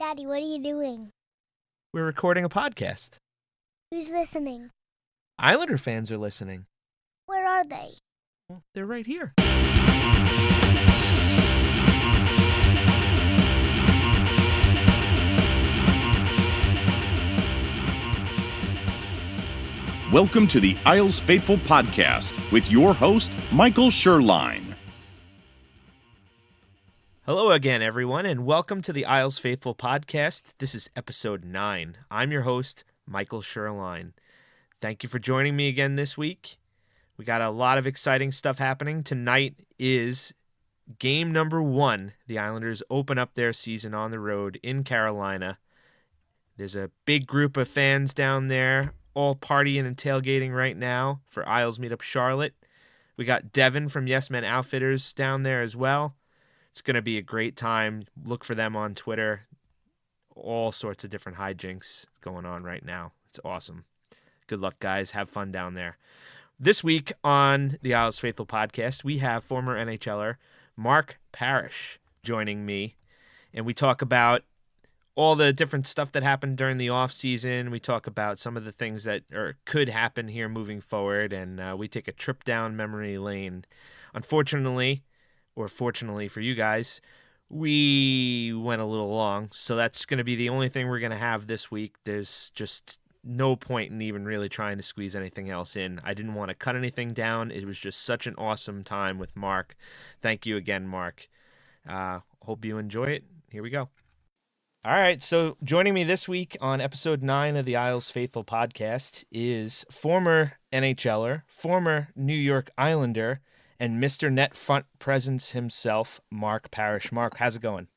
Daddy, what are you doing? We're recording a podcast. Who's listening? Islander fans are listening. Where are they? Well, they're right here. Welcome to the Isles Faithful Podcast with your host, Michael Sherline. Hello again, everyone, and welcome to the Isles Faithful Podcast. This is episode 9. I'm your host, Michael Sherline. Thank you for joining me again this week. We got a lot of exciting stuff happening. Tonight is game number 1. The Islanders open up their season on the road in Carolina. There's a big group of fans down there, all partying and tailgating right now for Isles Meetup Charlotte. We got Devin from Yes Men Outfitters down there as well. It's going to be a great time. Look for them on Twitter. All sorts of different hijinks going on right now. It's awesome. Good luck, guys. Have fun down there. This week on the Isles Faithful Podcast, we have former NHLer Mark Parrish joining me, and we talk about all the different stuff that happened during the offseason. We talk about some of the things that could happen here moving forward, and we take a trip down memory lane. Unfortunately, or fortunately for you guys, we went a little long, so that's going to be the only thing we're going to have this week. There's just no point in even really trying to squeeze anything else in. I didn't want to cut anything down. It was just such an awesome time with Mark. Thank you again, Mark. Hope you enjoy it. Here we go. All right, so joining me this week on episode 9 of the Isles Faithful Podcast is former NHLer, former New York Islander, and Mr. Net Front Presence himself, Mark Parrish. Mark, how's it going?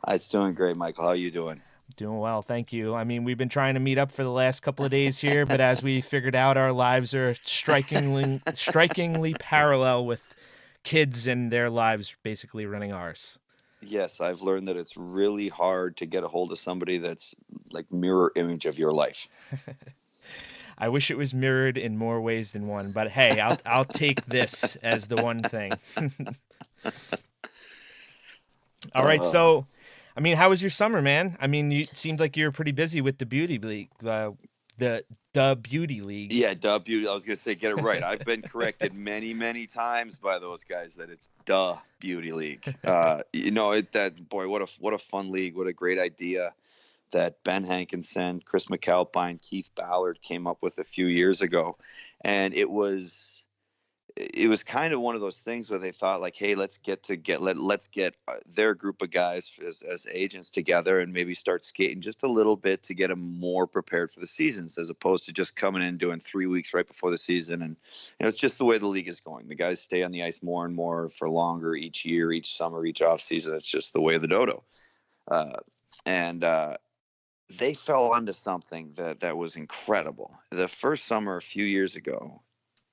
It's doing great, Michael. How are you doing? Doing well, thank you. I mean, we've been trying to meet up for the last couple of days here, but as we figured out, our lives are strikingly parallel with kids and their lives basically running ours. Yes, I've learned that it's really hard to get a hold of somebody that's like mirror image of your life. I wish it was mirrored in more ways than one, but hey, I'll take this as the one thing. All right, so I mean, how was your summer, man? I mean, it seemed like you were pretty busy with the Beauty League, the Beauty League. Yeah, Beauty. I was gonna say get it right. I've been corrected many times by those guys that it's Beauty League. What a fun league. What a great idea that Ben Hankinson, Chris McAlpine, Keith Ballard came up with a few years ago, and it was kind of one of those things where they thought like, hey, let's get their group of guys as agents together and maybe start skating just a little bit to get them more prepared for the seasons, as opposed to just coming in and doing 3 weeks right before the season. And it's just the way the league is going. The guys stay on the ice more and more for longer each year, each summer, each off season. It's just the way of the dodo. They fell onto something that was incredible. The first summer a few years ago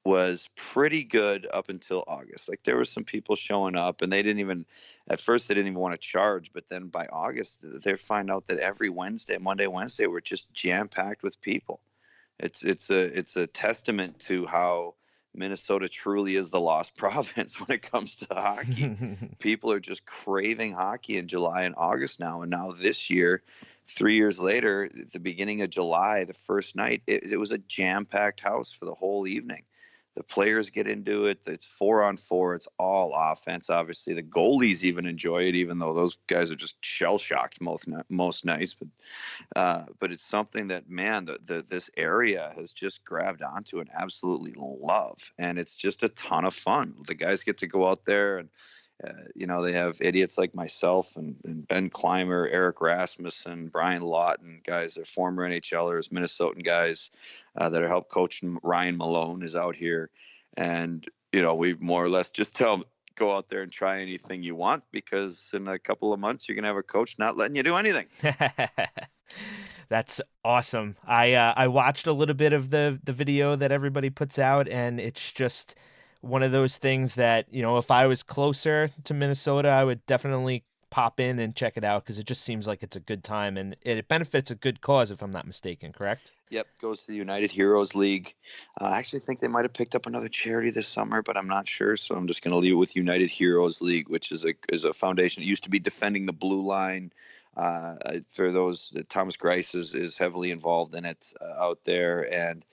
was pretty good up until August. Like there were some people showing up, and at first they didn't even want to charge, but then by August they find out that every Monday, Wednesday, we're just jam packed with people. It's a testament to how Minnesota truly is the lost province when it comes to hockey. People are just craving hockey in July and August now, and now this year, 3 years later, at the beginning of July, the first night, it was a jam-packed house for the whole evening. The players get into it. It's 4-on-4. It's all offense. Obviously, the goalies even enjoy it, even though those guys are just shell-shocked most nights. But it's something that, man, this area has just grabbed onto and absolutely love. And it's just a ton of fun. The guys get to go out there and, they have idiots like myself and Ben Clymer, Eric Rasmussen, Brian Lawton, guys that are former NHLers, Minnesotan guys that are help coaching. Ryan Malone is out here. And, we more or less just tell them, go out there and try anything you want, because in a couple of months, you're going to have a coach not letting you do anything. That's awesome. I watched a little bit of the video that everybody puts out, and it's just one of those things that, if I was closer to Minnesota, I would definitely pop in and check it out, because it just seems like it's a good time, and it benefits a good cause, if I'm not mistaken, correct? Yep, goes to the United Heroes League. I actually think they might have picked up another charity this summer, but I'm not sure, so I'm just going to leave it with United Heroes League, which is a foundation. It used to be Defending the Blue Line. For those, Thomas Grice is heavily involved in it out there, and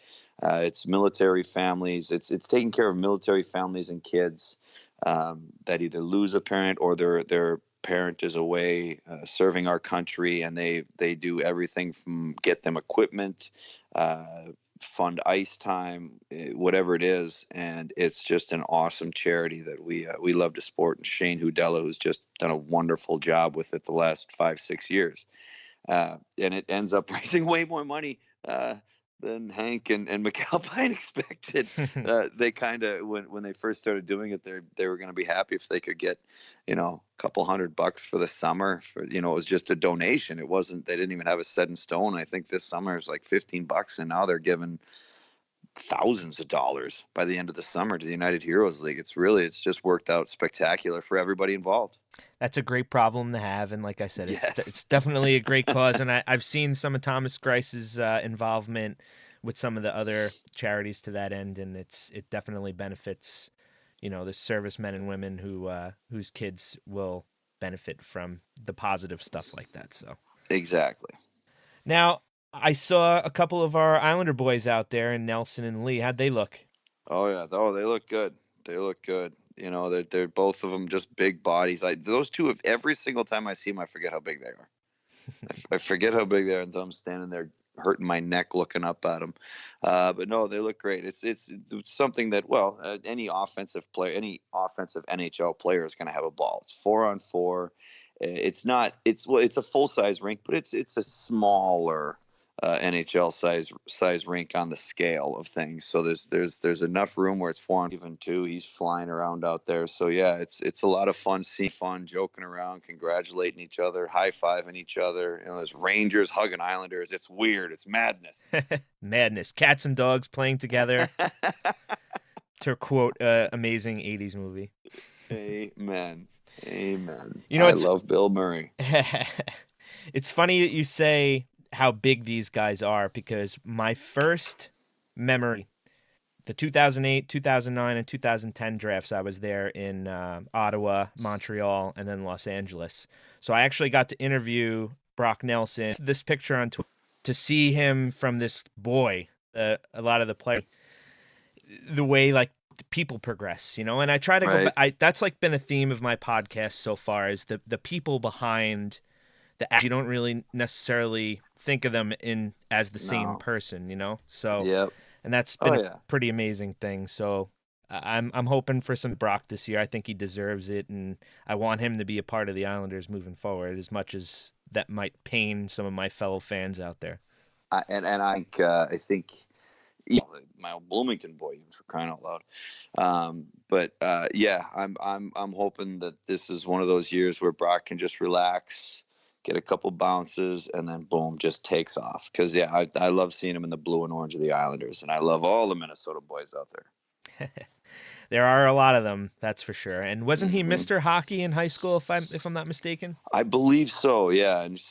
it's military families. It's taking care of military families and kids that either lose a parent or their parent is away serving our country, and they do everything from get them equipment, uh, fund ice time, whatever it is, and it's just an awesome charity that we love to support. And Shane Hudella, who's just done a wonderful job with it the last 5-6 years, and it ends up raising way more money than Hank and McAlpine expected. They kind of when they first started doing it, they were going to be happy if they could get, a couple $100 for the summer. For it was just a donation. It wasn't. They didn't even have a set in stone. I think this summer is like $15, and now they're giving thousands of dollars by the end of the summer to the United Heroes League. It's just worked out spectacular for everybody involved. That's a great problem to have, and like I said, Yes. it's definitely a great cause. And I've seen some of Thomas Grice's involvement with some of the other charities to that end, and it definitely benefits, the servicemen and women whose kids will benefit from the positive stuff like that. So Exactly. now I saw a couple of our Islander boys out there in Nelson and Lee. How'd they look? Oh yeah. Oh, they look good. They look good. They're both of them just big bodies. Those two, every single time I see them, I forget how big they are. I forget how big they are until I'm standing there hurting my neck looking up at them. But no, they look great. It's something that any offensive player, any offensive NHL player is going to have a ball. It's 4-on-4. It's not. It's a full size rink, but it's a smaller NHL size rink on the scale of things. So there's enough room where it's 4 on even 2. He's flying around out there. So yeah, it's a lot of fun, seeing fun, joking around, congratulating each other, high fiving each other. There's Rangers hugging Islanders. It's weird. It's madness. Madness. Cats and dogs playing together. To quote amazing 80s movie. Amen. I love Bill Murray. It's funny that you say how big these guys are, because my first memory, the 2008, 2009, and 2010 drafts, I was there in Ottawa, Montreal, and then Los Angeles. So I actually got to interview Brock Nelson. This picture on Twitter, to see him from this boy, a lot of the players, the way like people progress, and I try to go back. That's like been a theme of my podcast so far, is the people behind the act. You don't really necessarily think of them as the same person, So Yep. And that's been a pretty amazing thing. So I'm hoping for some Brock this year. I think he deserves it, and I want him to be a part of the Islanders moving forward, as much as that might pain some of my fellow fans out there. I think my old Bloomington boy, even, for crying out loud. I'm hoping that this is one of those years where Brock can just relax, get a couple bounces, and then boom, just takes off. Because I love seeing him in the blue and orange of the Islanders, and I love all the Minnesota boys out there. There are a lot of them, that's for sure. And wasn't he Mr. Hockey in high school, if I'm not mistaken? I believe so, yeah. And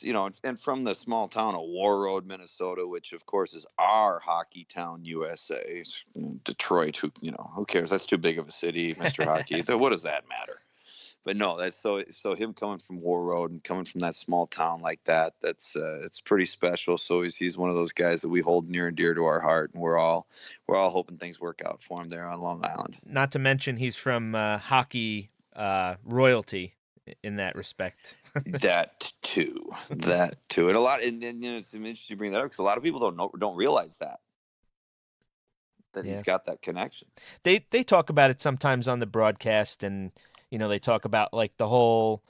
and from the small town of Warroad, Minnesota, which of course is our hockey town, USA. Detroit, who cares? That's too big of a city, Mr. Hockey. So what does that matter? But no, that's so him coming from Warroad and coming from that small town like that, that's it's pretty special. So he's one of those guys that we hold near and dear to our heart, and we're all hoping things work out for him there on Long Island. Not to mention he's from hockey royalty in that respect. That too, and a lot. And it's interesting you bring that up, because a lot of people don't realize that he's got that connection. They talk about it sometimes on the broadcast, and they talk about like the whole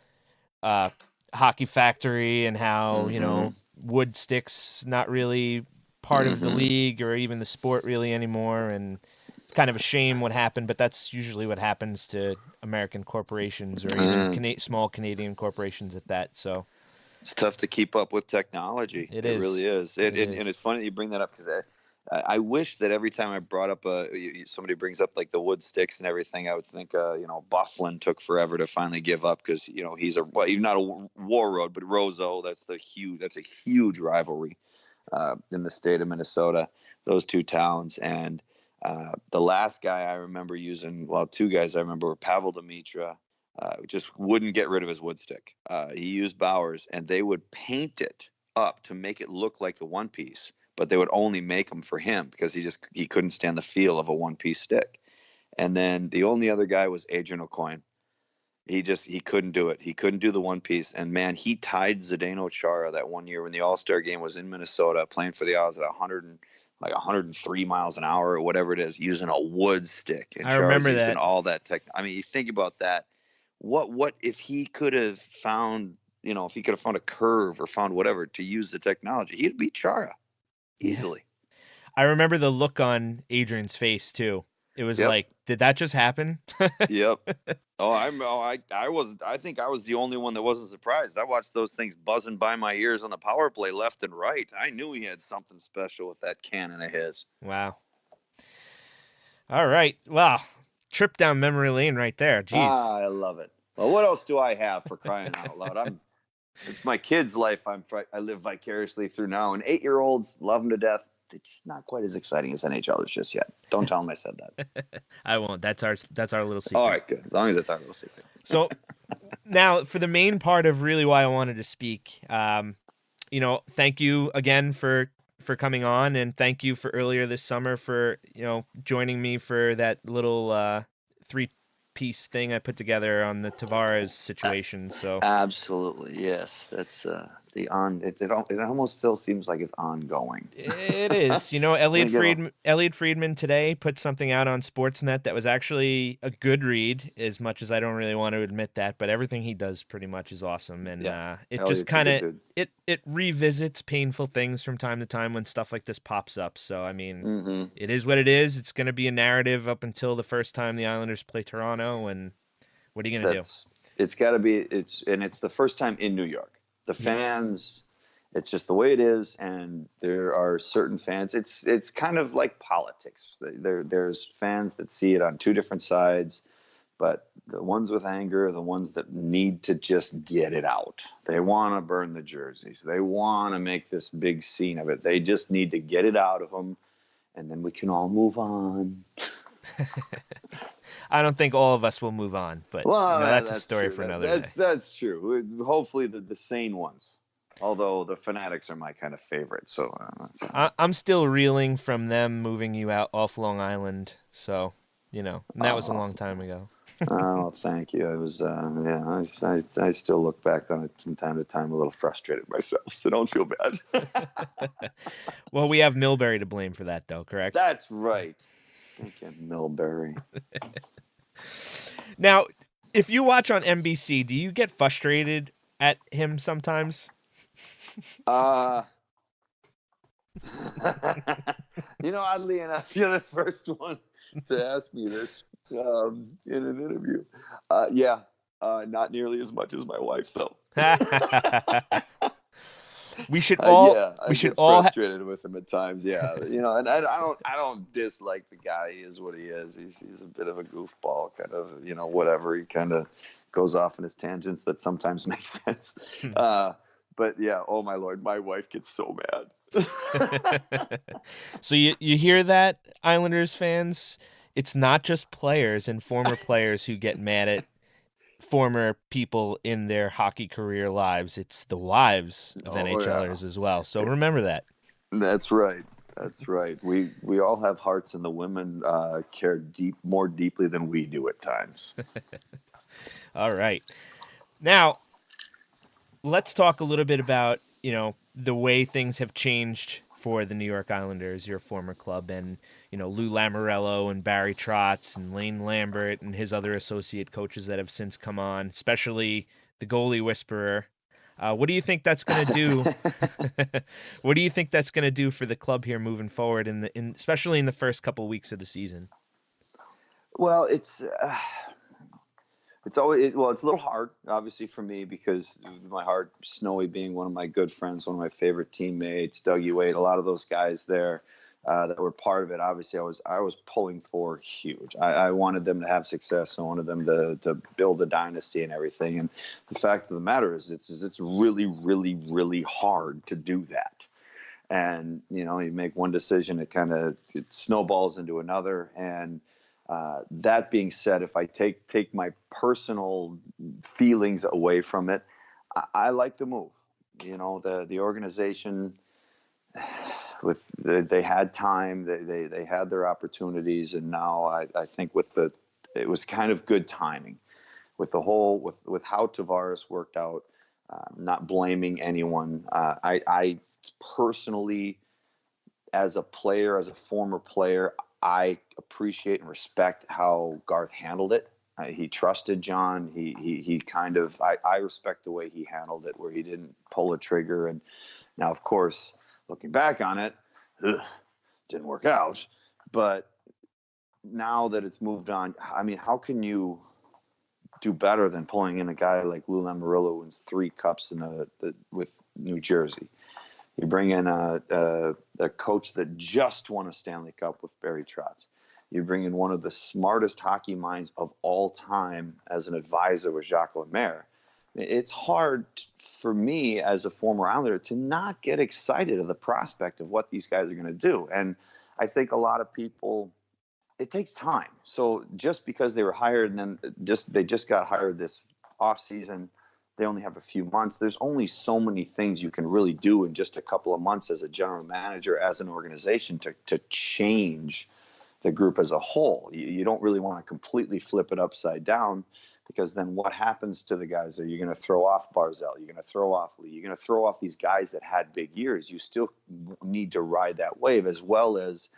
hockey factory and how wood sticks not really part of the league or even the sport really anymore, and it's kind of a shame what happened, but that's usually what happens to American corporations, or even small Canadian corporations at that. So it's tough to keep up with technology. It really is. And it's funny that you bring that up, because I wish that every time I brought up somebody brings up like the wood sticks and everything, I would think Bufflin took forever to finally give up, because he's he's not a Warroad, but Roseau, that's a huge rivalry in the state of Minnesota, those two towns. And the last guy I remember using, two guys I remember, were Pavel Demitra just wouldn't get rid of his wood stick. He used Bowers, and they would paint it up to make it look like a one piece, but they would only make them for him because he couldn't stand the feel of a one piece stick. And then the only other guy was Adrian Aucoin. He couldn't do it. He couldn't do the one piece. And man, he tied Zdeno Chara that one year when the All-Star game was in Minnesota, playing for the Isles at 103 miles an hour or whatever it is, using a wood stick. And I remember using that. all that tech. I mean, you think about that. What if he could have found, if he could have found a curve or found whatever to use the technology, he'd beat Chara easily. I remember the look on Adrian's face too. It was like, did that just happen? Yep. I think I was the only one that wasn't surprised. I watched those things buzzing by my ears on the power play left and right. I knew he had something special with that cannon of his. Wow. All right. Wow. Trip down memory lane right there. Jeez. I love it. Well, what else do I have, for crying out loud? It's my kid's life I live vicariously through now. And 8-year-olds love them to death. It's just not quite as exciting as NHL is just yet. Don't tell them I said that. I won't. That's our little secret. All right, good. As long as it's our little secret. So now for the main part of really why I wanted to speak, thank you again for coming on, and thank you for earlier this summer for, joining me for that little 3-piece thing I put together on the Tavares situation. So absolutely, yes, that's it almost still seems like it's ongoing. It is. Elliot Friedman today put something out on Sportsnet that was actually a good read, as much as I don't really want to admit that, but everything he does pretty much is awesome. And it Elliot's just kind of it revisits painful things from time to time when stuff like this pops up. So I mean, It is what it is. It's going to be a narrative up until the first time the Islanders play Toronto, and what are you going to do? It's got to be it's the first time in New York. The fans, it's just the way it is, and there are certain fans. It's kind of like politics. There's fans that see it on two different sides, but the ones with anger are the ones that need to just get it out. They want to burn the jerseys. They want to make this big scene of it. They just need to get it out of them, and then we can all move on. I don't think all of us will move on, but that's a story for another day. That's true. Hopefully the sane ones, although the fanatics are my kind of favorite. So I'm still reeling from them moving you out off Long Island. So, and that was a long time ago. Oh, thank you. I was, I still look back on it from time to time a little frustrated myself, so don't feel bad. Well, we have Milbury to blame for that, though, correct? That's right. Thank you, Milbury. Now, if you watch on NBC, do you get frustrated at him sometimes? Oddly enough, you're the first one to ask me this in an interview. Not nearly as much as my wife, though. We should all frustrated with him at times. Yeah, and I don't dislike the guy. He is what he is. He's a bit of a goofball, kind of, whatever. He kind of goes off in his tangents that sometimes make sense. But yeah, oh my Lord, my wife gets so mad. So you hear that, Islanders fans? It's not just players and former players who get mad at former people in their hockey career lives. It's the wives of NHLers as well. So remember that. That's right. That's right. We all have hearts, and the women care more deeply than we do at times. All right. Now, let's talk a little bit about, the way things have changed for the New York Islanders, your former club, and, Lou Lamoriello and Barry Trotz and Lane Lambert and his other associate coaches that have since come on, especially the goalie whisperer. What do you think that's going to do? What do you think that's going to do for the club here moving forward, especially in the first couple of weeks of the season? Well, it's always it's a little hard, obviously, for me, because my heart, Snowy being one of my good friends, one of my favorite teammates, Dougie Wade, a lot of those guys there that were part of it. Obviously, I was pulling for huge. I wanted them to have success. I wanted them to build a dynasty and everything. And the fact of the matter is, it's really, really, really hard to do that. And you make one decision, it snowballs into another. And That being said, if I take my personal feelings away from it, I like the move. The organization, they had time, they had their opportunities, and now I think it was kind of good timing with the whole with how Tavares worked out. Not blaming anyone. I personally, as a player, as a former player, I appreciate and respect how Garth handled it. He trusted John. He kind of, I respect the way he handled it, where he didn't pull a trigger. And now, of course, looking back on it, didn't work out. But now that it's moved on, I mean, how can you do better than pulling in a guy like Lou Lamoriello who wins 3 cups with New Jersey? You bring in a coach that just won a Stanley Cup with Barry Trotz. You bring in one of the smartest hockey minds of all time as an advisor with Jacques Lemaire. It's hard for me as a former Islander to not get excited at the prospect of what these guys are going to do. And I think a lot of people, it takes time. So just because they were hired and then they just got hired this off season, they only have a few months. There's only so many things you can really do in just a couple of months as a general manager, as an organization, to change the group as a whole. You don't really want to completely flip it upside down, because then what happens to the guys? Are you going to throw off Barzal? You're going to throw off Lee. You're going to throw off these guys that had big years. You still need to ride that wave, as well as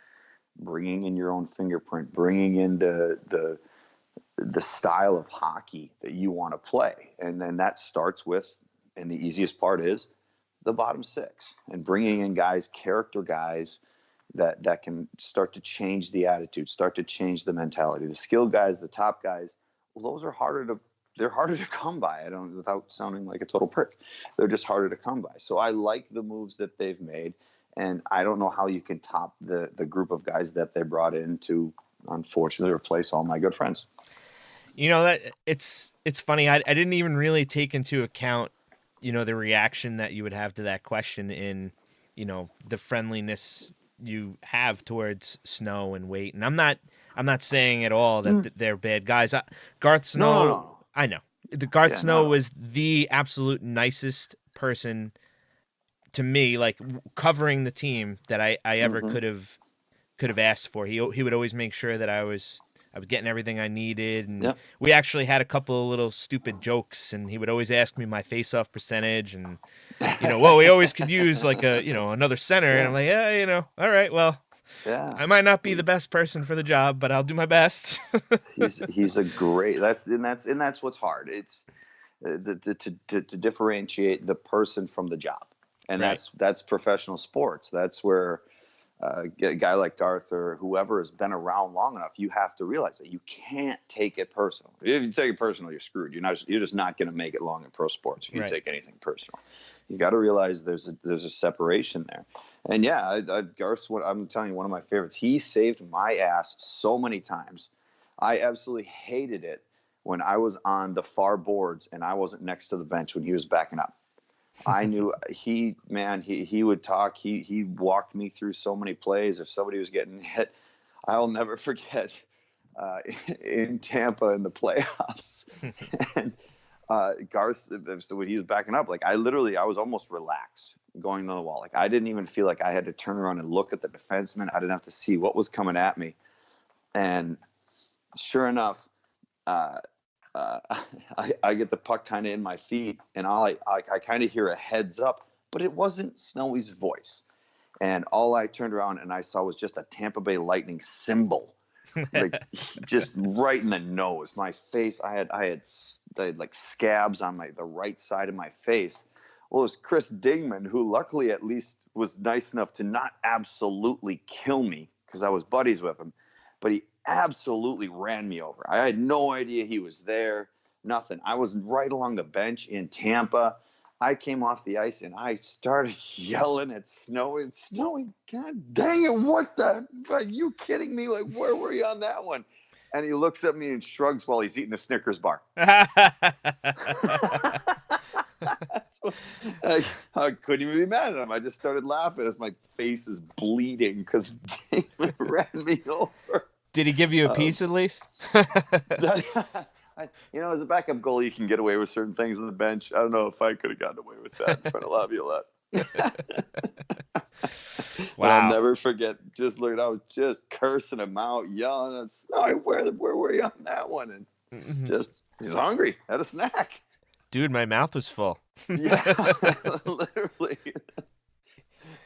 bringing in your own fingerprint, bringing in the style of hockey that you want to play. And then that starts with, and the easiest part is, the bottom 6, and bringing in guys, character guys that can start to change the attitude, start to change the mentality. The skilled guys, the top guys, well, those are harder to come by. Without sounding like a total prick, they're just harder to come by. So I like the moves that they've made, and I don't know how you can top the group of guys that they brought in to, unfortunately, replace all my good friends. That it's funny. I didn't even really take into account, the reaction that you would have to that question in, the friendliness you have towards Snow and Waite. And I'm not saying at all that they're bad guys. Garth Snow, No. I know. Garth Snow was the absolute nicest person to me, like covering the team that I ever could have asked for. He would always make sure that I was getting everything I needed, and we actually had a couple of little stupid jokes, and he would always ask me my face-off percentage, and we always could use like another center, and I'm like, all right, well, I might not be the best person for the job, but I'll do my best. he's a great. That's what's hard. It's to differentiate the person from the job, and right. that's professional sports. That's where a guy like Garth or whoever has been around long enough, you have to realize that you can't take it personal. If you take it personal, you're screwed. You're just not going to make it long in pro sports if you take anything personal. You got to realize there's a separation there. And Garth's I'm telling you, one of my favorites. He saved my ass so many times. I absolutely hated it when I was on the far boards and I wasn't next to the bench when he was backing up. I knew he would talk. He walked me through so many plays. If somebody was getting hit, I'll never forget in Tampa in the playoffs. And Garth, so when he was backing up, like I was almost relaxed going to the wall. Like I didn't even feel like I had to turn around and look at the defenseman. I didn't have to see what was coming at me. And sure enough, I get the puck kind of in my feet, and I kind of hear a heads up, but it wasn't Snowy's voice. And all I turned around and I saw was just a Tampa Bay Lightning symbol, like just right in the nose. My face, I had like scabs on the right side of my face. Well, it was Chris Dingman, who luckily at least was nice enough to not absolutely kill me because I was buddies with him, but he absolutely ran me over. I had no idea he was there, nothing. I was right along the bench in Tampa. I came off the ice and I started yelling at Snowy, God dang it, what the, are you kidding me? Like, where were you on that one? And he looks at me and shrugs while he's eating a Snickers bar. I couldn't even be mad at him. I just started laughing as my face is bleeding because Damon ran me over. Did he give you a piece at least? As a backup goalie, you can get away with certain things on the bench. I don't know if I could have gotten away with that in front of Laviolette. Wow. I'll never forget. I was just cursing him out, yelling. Where were you on that one? And he's hungry. Had a snack. Dude, my mouth was full. Yeah, literally.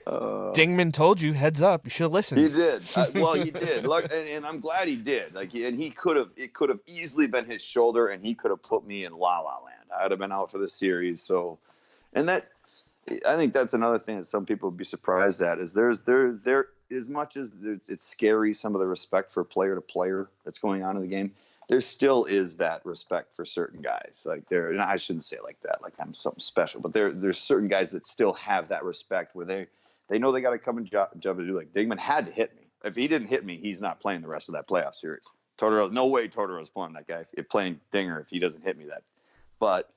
Dingman told you, heads up. You should have listened. He did. He did. Look, and I'm glad he did. It could have easily been his shoulder, and he could have put me in La La Land. I'd have been out for the series. So, I think that's another thing that some people would be surprised at is there as much as it's scary, some of the respect for player to player that's going on in the game. There still is that respect for certain guys. And I shouldn't say it like that, like I'm something special, but there's certain guys that still have that respect where they know they got to come and jump and do. Like Dingman had to hit me. If he didn't hit me, he's not playing the rest of that playoff series. No way Tortorella's playing that guy. Playing Dinger if he doesn't hit me that. But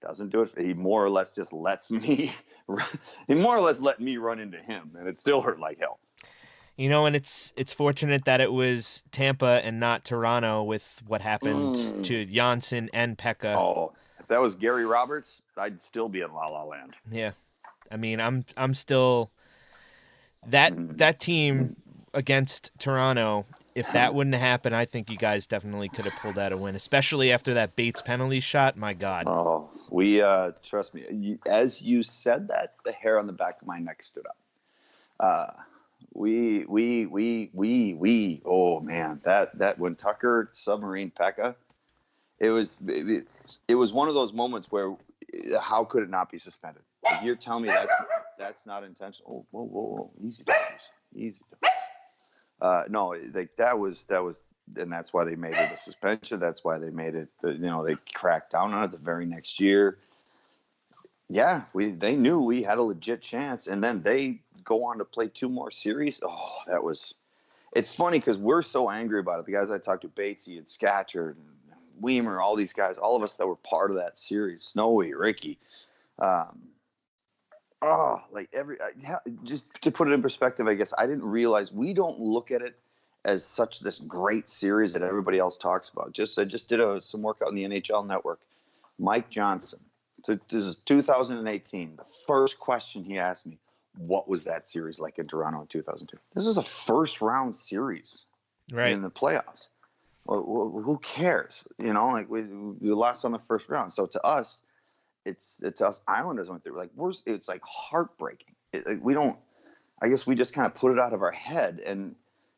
doesn't do it. He more or less just lets me. He more or less let me run into him, and it still hurt like hell. And it's fortunate that it was Tampa and not Toronto with what happened to Janssen and Pekka. Oh, if that was Gary Roberts, I'd still be in La La Land. Yeah, I mean, I'm still that team against Toronto. If that wouldn't have happened, I think you guys definitely could have pulled out a win, especially after that Bates penalty shot. My God. Oh, we trust me. As you said that, the hair on the back of my neck stood up. Oh man, that when Tucker submarine Pekka, it was one of those moments where how could it not be suspended? If you're telling me that's not intentional. Oh, whoa, easy. No, that was, and that's why they made it a suspension. That's why they made it. They cracked down on it the very next year. Yeah, they knew we had a legit chance, and then they go on to play 2 more series. Oh, it's funny because we're so angry about it. The guys I talked to, Batesy and Scatchard and Weimer, all these guys, all of us that were part of that series, Snowy, Ricky. Just to put it in perspective, I guess I didn't realize we don't look at it as such this great series that everybody else talks about. I just did some work out in the NHL Network. Mike Johnson. This is 2018. The first question he asked me, what was that series like in Toronto in 2002? This is a first-round series in the playoffs. Well, who cares? We lost on the first round. So to us, it's us Islanders went through. It's like heartbreaking. I guess we just kind of put it out of our head. And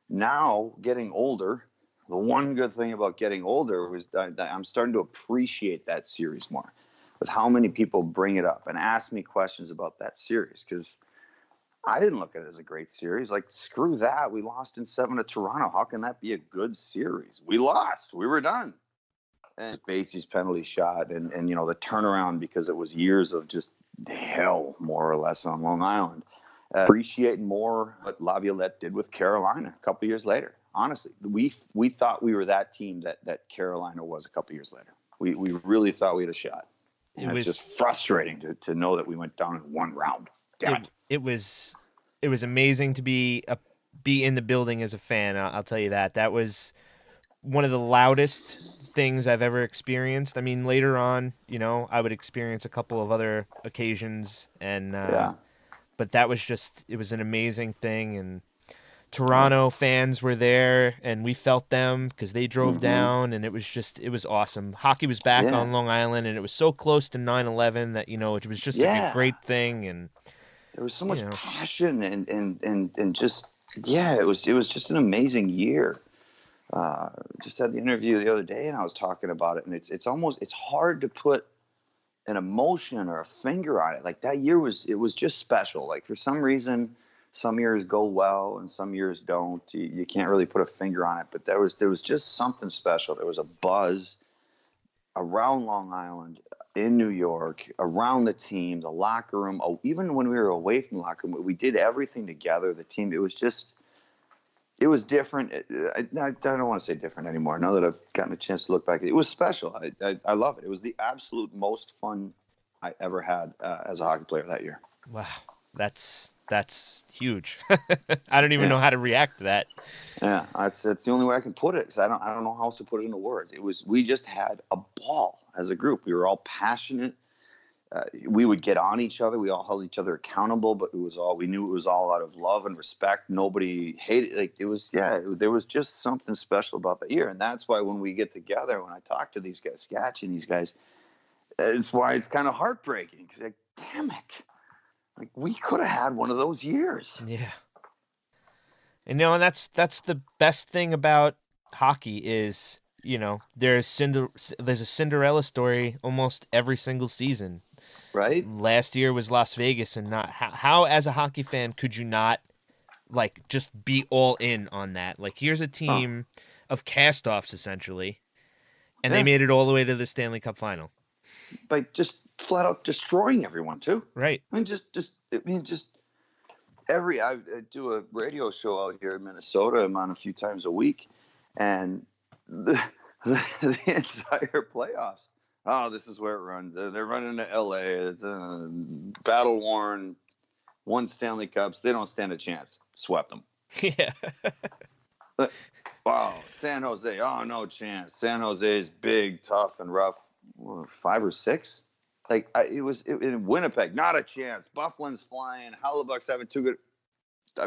now getting older, the one good thing about getting older was that I'm starting to appreciate that series more. With how many people bring it up and ask me questions about that series, because I didn't look at it as a great series. Screw that. We lost in 7 to Toronto. How can that be a good series? We lost. We were done. And Batesy's penalty shot and the turnaround, because it was years of just hell, more or less, on Long Island. Appreciate more what Laviolette did with Carolina a couple years later. Honestly, we thought we were that team that Carolina was a couple years later. We really thought we had a shot. It's just frustrating to know that we went down in 1 round. Damn it. It was amazing to be in the building as a fan. I'll tell you that. That was one of the loudest things I've ever experienced. I mean, later on, I would experience a couple of other occasions, and but that was it was an amazing thing. And Toronto fans were there, and we felt them because they drove down, and it was awesome. Hockey was back on Long Island, and it was so close to 9/11 that it was just a great thing. And there was so much passion and just it was just an amazing year. Just had the interview the other day, and I was talking about it, and it's hard to put an emotion or a finger on it. That year was just special. For some reason, some years go well and some years don't. You can't really put a finger on it, but there was just something special. There was a buzz around Long Island, in New York, around the team, the locker room. Oh, even when we were away from the locker room, we did everything together. The team, it was different. I don't want to say different anymore. Now that I've gotten a chance to look back, it was special. I love it. It was the absolute most fun I ever had as a hockey player that year. Wow, that's that's huge. I don't even know how to react to that. Yeah, that's the only way I can put it, because I don't know how else to put it into words. We just had a ball as a group. We were all passionate. We would get on each other. We all held each other accountable, but we knew it was all out of love and respect. Nobody hated, like, there was just something special about that year. And that's why when we get together, when I talk to these guys, Sketch and these guys, it's why it's kind of heartbreaking. 'Cause, like, damn it. Like, we could have had one of those years. Yeah. And that's the best thing about hockey is, there's a Cinderella story almost every single season. Right? Last year was Las Vegas, and not how as a hockey fan could you not like just be all in on that? Like, here's a team of cast-offs essentially, and they made it all the way to the Stanley Cup final by just flat out destroying everyone too. Right. I do a radio show out here in Minnesota. I'm on a few times a week, and the entire playoffs. Oh, this is where it runs. They're running to LA. It's battle worn, won Stanley Cups. They don't stand a chance. Swept them. Yeah. Wow, San Jose. Oh, no chance. San Jose is big, tough, and rough. 5 or 6. Like, it was in Winnipeg. Not a chance. Bufflin's flying. Hellebuyck's having too good.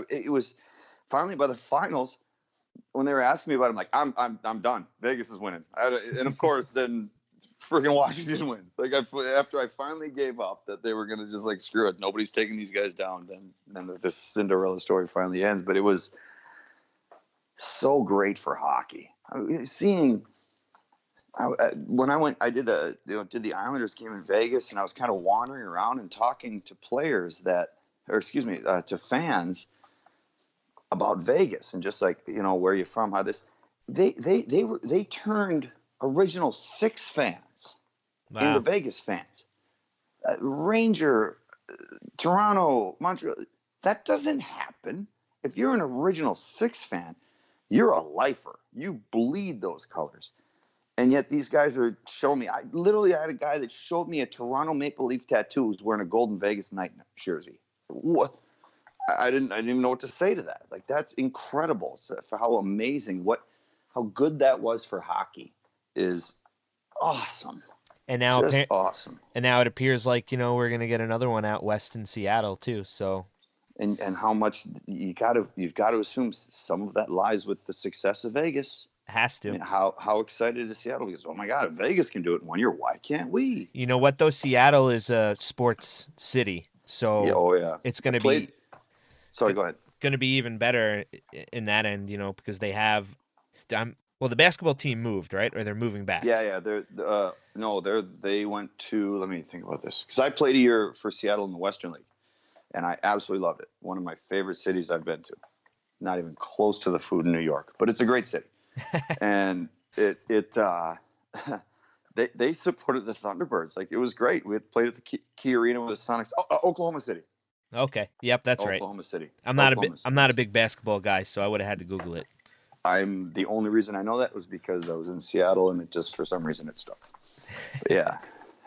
It was finally by the finals when they were asking me about it. I'm like, I'm done. Vegas is winning. And of course, then freaking Washington wins. Like, after I finally gave up that they were gonna just like screw it, nobody's taking these guys down. Then this Cinderella story finally ends. But it was so great for hockey. When I did the Islanders game in Vegas, and I was kind of wandering around and talking to players to fans about Vegas, and just like, where are you from? How this they turned original Six fans into Vegas fans. Ranger, Toronto, Montreal. That doesn't happen. If you're an original Six fan, you're a lifer. You bleed those colors. And yet these guys are showing me. I had a guy that showed me a Toronto Maple Leaf tattoo who's wearing a Golden Vegas Knight jersey. What? I didn't even know what to say to that. Like, that's incredible for how amazing, how good that was for hockey is awesome. And now, just awesome. And now it appears like, we're going to get another one out west in Seattle too. So, and how much you've got to assume some of that lies with the success of Vegas. Has to. I mean, how excited is Seattle? Because, oh my God, if Vegas can do it in 1 year, why can't we? You know what though? Seattle is a sports city, so it's going to be. Sorry, go ahead. Going to be even better in that end, because they have. The basketball team moved, right? Or they're moving back. Yeah. They went to. Let me think about this, because I played a year for Seattle in the Western League, and I absolutely loved it. One of my favorite cities I've been to. Not even close to the food in New York, but it's a great city. And they supported the Thunderbirds. Like, it was great. We had played at the Key Arena with the Sonics. Oklahoma City. Okay. Yep, that's right. Oklahoma City. I'm not a big basketball guy, so I would have had to Google it. The only reason I know that was because I was in Seattle, and it just, for some reason, it stuck. Yeah.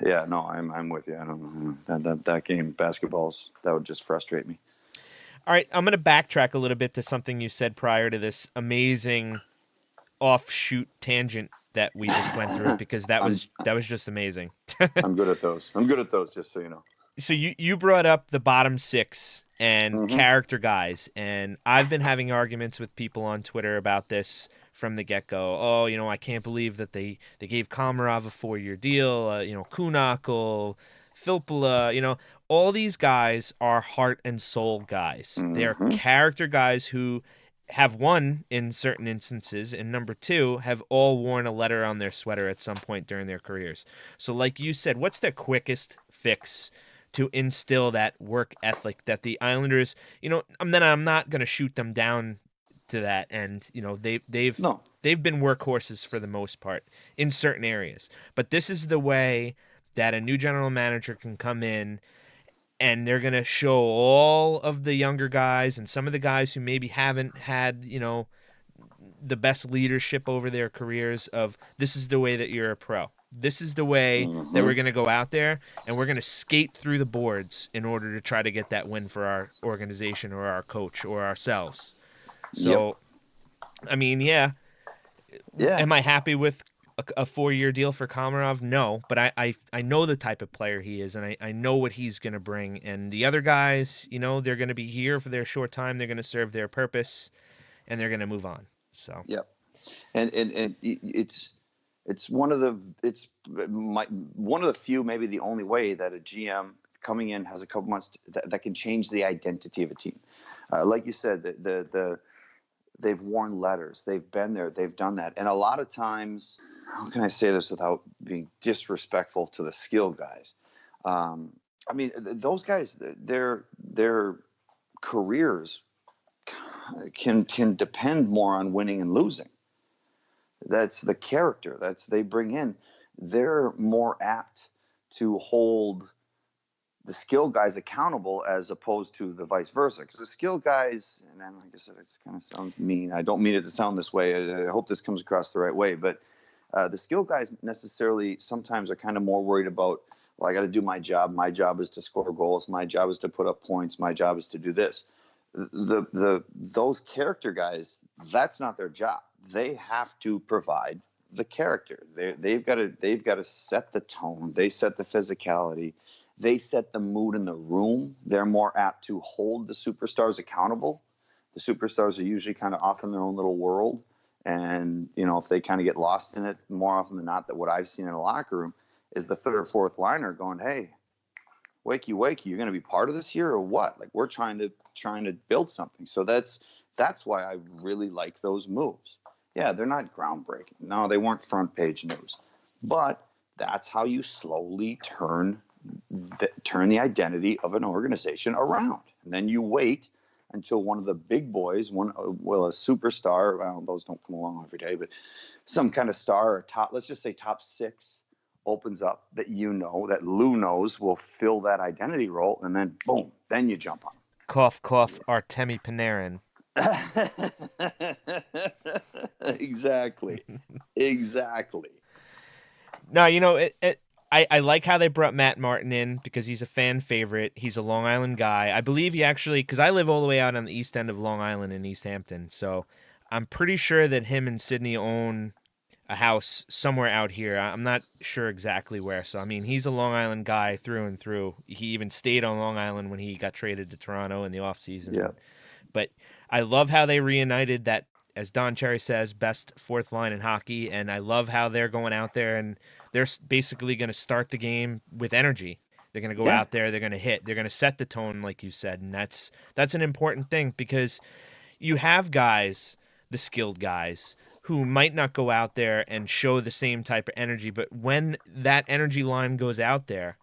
No, I'm with you. I don't know that game, basketballs, that would just frustrate me. All right, I'm going to backtrack a little bit to something you said prior to this amazing offshoot tangent that we just went through, because that was just amazing. I'm good at those, just so you know. So you brought up the bottom 6 and character guys, and I've been having arguments with people on Twitter about this from the get-go. Oh, I can't believe that they gave Komarov a 4-year deal. Kuhnhackl, Filppula, all these guys are heart and soul guys. They're character guys who have won in certain instances, and number 2, have all worn a letter on their sweater at some point during their careers. So like you said, what's the quickest fix to instill that work ethic that the Islanders, I'm not going to shoot them down to that end. They've been workhorses for the most part in certain areas, but this is the way that a new general manager can come in, and they're going to show all of the younger guys and some of the guys who maybe haven't had, the best leadership over their careers of, this is the way that you're a pro. This is the way that we're going to go out there, and we're going to skate through the boards in order to try to get that win for our organization or our coach or ourselves. So, I mean, yeah. Am I happy with a 4-year deal for Komarov? No, but I know the type of player he is, and I know what he's going to bring. And the other guys, you know, they're going to be here for their short time. They're going to serve their purpose, and they're going to move on. So. Yep. And it's one of the few, maybe the only way that a GM coming in has a couple months that can change the identity of a team. Like you said, they've worn letters, they've been there, they've done that, and a lot of times, how can I say this without being disrespectful to the skilled guys? I mean, those guys, their careers can depend more on winning and losing. That's the character they bring in. They're more apt to hold the skilled guys accountable as opposed to the vice versa. Because the skilled guys, and then like I said, it kind of sounds mean. I don't mean it to sound this way. I hope this comes across the right way. But the skilled guys necessarily sometimes are kind of more worried about, well, I got to do my job. My job is to score goals. My job is to put up points. My job is to do this. Those character guys, that's not their job. They have to provide the character. They've got to set the tone. They set the physicality. They set the mood in the room. They're more apt to hold the superstars accountable. The superstars are usually kind of off in their own little world. And, you know, if they kind of get lost in it, more often than not, that what I've seen in a locker room is the third or fourth liner going, hey, wakey, you're going to be part of this here or what? Like, we're trying to build something. So that's why I really like those moves. Yeah, they're not groundbreaking. No, they weren't front page news. But that's how you slowly turn the identity of an organization around. And then you wait until one of the big boys, a superstar, well, those don't come along every day, but some kind of star or let's just say top 6 opens up that that Lou knows will fill that identity role, and then boom, then you jump on. Cough, cough, Artemi Panarin. Exactly. No, you know, I like how they brought Matt Martin in because he's a fan favorite. He's a Long Island guy. I believe he actually, because I live all the way out on the east end of Long Island in East Hampton, so I'm pretty sure that him and Sydney own a house somewhere out here. I'm not sure exactly where. So, I mean, he's a Long Island guy through and through. He even stayed on Long Island when he got traded to Toronto in the offseason. Yeah. But I love how they reunited that, as Don Cherry says, best fourth line in hockey. And I love how they're going out there and they're basically going to start the game with energy. They're going to go out there. They're going to hit. They're going to set the tone, like you said. And that's an important thing because you have guys, the skilled guys, who might not go out there and show the same type of energy. But when that energy line goes out there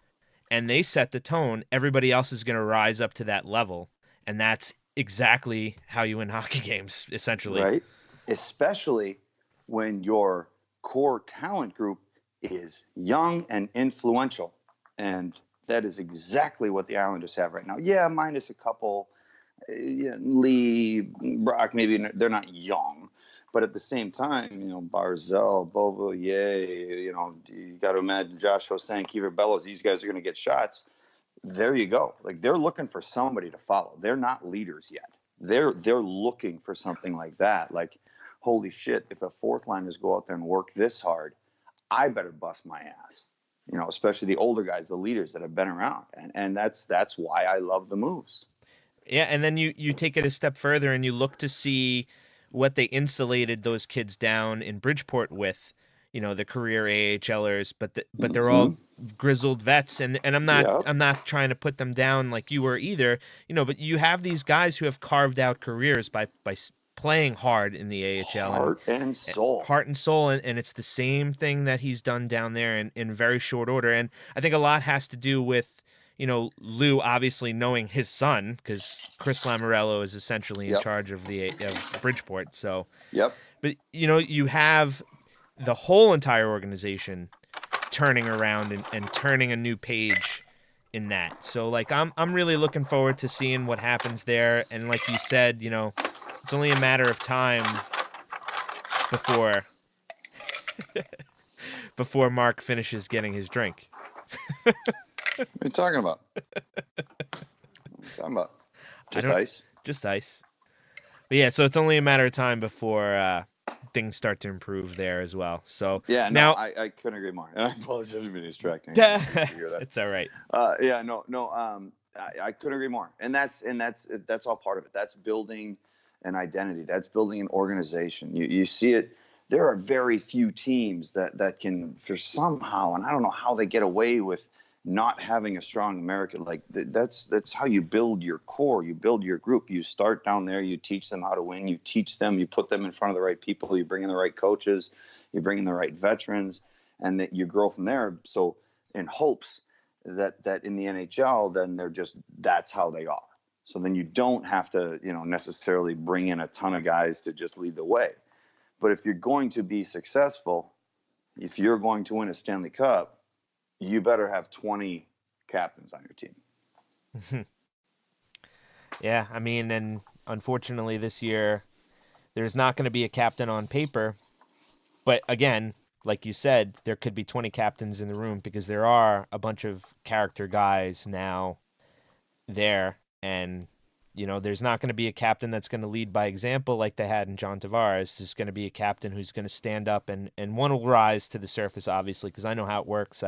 and they set the tone, everybody else is going to rise up to that level. And that's exactly how you win hockey games, essentially. Right. Especially when your core talent group is young and influential. And that is exactly what the Islanders have right now. Yeah, minus a couple. Lee, Brock, maybe they're not young. But at the same time, you know, Barzell, Beauvillier, you know, you got to imagine Josh Hosang, Kiefer Bellows, these guys are going to get shots. There you go. Like, they're looking for somebody to follow. They're not leaders yet. They're looking for something like that. Like, holy shit, if the fourth liners go out there and work this hard, I better bust my ass. You know, especially the older guys, the leaders that have been around. And that's why I love the moves. Yeah, and then you take it a step further and you look to see what they insulated those kids down in Bridgeport with, you know, the career AHLers, but they're all grizzled vets, and I'm not trying to put them down like you were either, you know, but you have these guys who have carved out careers by playing hard in the AHL. Heart and soul, and it's the same thing that he's done down there in very short order, and I think a lot has to do with, you know, Lou obviously knowing his son, because Chris Lamoriello is essentially in charge of of Bridgeport. So, but you know, you have the whole entire organization turning around and turning a new page in that. So, like, I'm really looking forward to seeing what happens there. And like you said, you know, it's only a matter of time before Mark finishes getting his drink. What are you talking about? Just ice? Just ice. But yeah, so it's only a matter of time before things start to improve there as well. So Yeah, no, now I couldn't agree more. I apologize for being distracting. I hear that. it's all right. I couldn't agree more. And that's all part of it. That's building an identity. That's building an organization. You see it. There are very few teams that can, for somehow, and I don't know how they get away with not having a strong American. Like that's how you build your core. You build your group. You start down there. You teach them how to win. You teach them. You put them in front of the right people. You bring in the right coaches. You bring in the right veterans, and that you grow from there. So in hopes that in the NHL, then that's how they are. So then you don't have to, necessarily bring in a ton of guys to just lead the way. But if you're going to be successful, if you're going to win a Stanley Cup, you better have 20 captains on your team. Yeah, I mean, and unfortunately this year, there's not going to be a captain on paper. But again, like you said, there could be 20 captains in the room because there are a bunch of character guys now there. And, there's not going to be a captain that's going to lead by example like they had in John Tavares. There's going to be a captain who's going to stand up and one will rise to the surface, obviously, because I know how it works.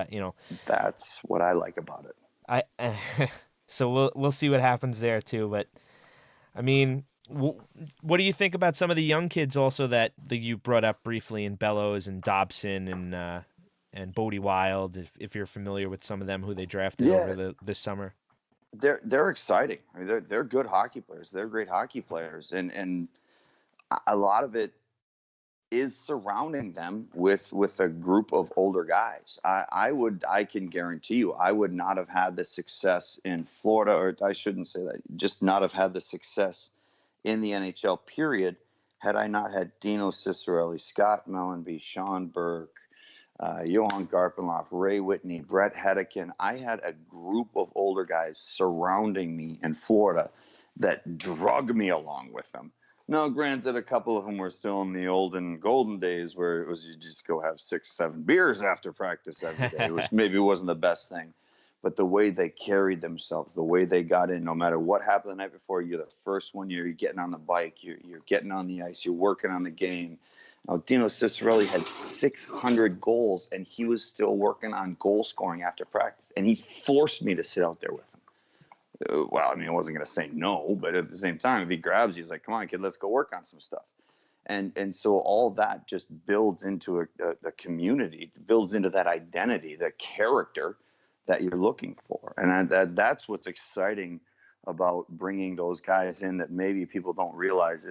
That's what I like about it. So we'll see what happens there too. But I mean, what do you think about some of the young kids also that you brought up briefly in Bellows and Dobson and Bodie Wild, if you're familiar with some of them who they drafted over this summer? They're exciting. I mean, they're good hockey players. They're great hockey players, and a lot of it is surrounding them with a group of older guys. I can guarantee you, I would not have had the success in Florida, or I shouldn't say that, just not have had the success in the NHL period had I not had Dino Ciccarelli, Scott Mellenby, Sean Burke, Johan Garpenloff, Ray Whitney, Brett Hedican. I had a group of older guys surrounding me in Florida that drug me along with them. Now, granted, a couple of them were still in the olden golden days where it was you just go have 6-7 beers after practice every day, which maybe wasn't the best thing. But the way they carried themselves, the way they got in, no matter what happened the night before, you're the first one, you're getting on the bike, you're getting on the ice, you're working on the game. Now, Dino Ciccarelli had 600 goals, and he was still working on goal scoring after practice. And he forced me to sit out there with him. Well, I mean, I wasn't going to say no, but at the same time, if he grabs you, he's like, come on, kid, let's go work on some stuff. And so all that just builds into a community, builds into that identity, the character that you're looking for. And that's what's exciting about bringing those guys in that maybe people don't realize,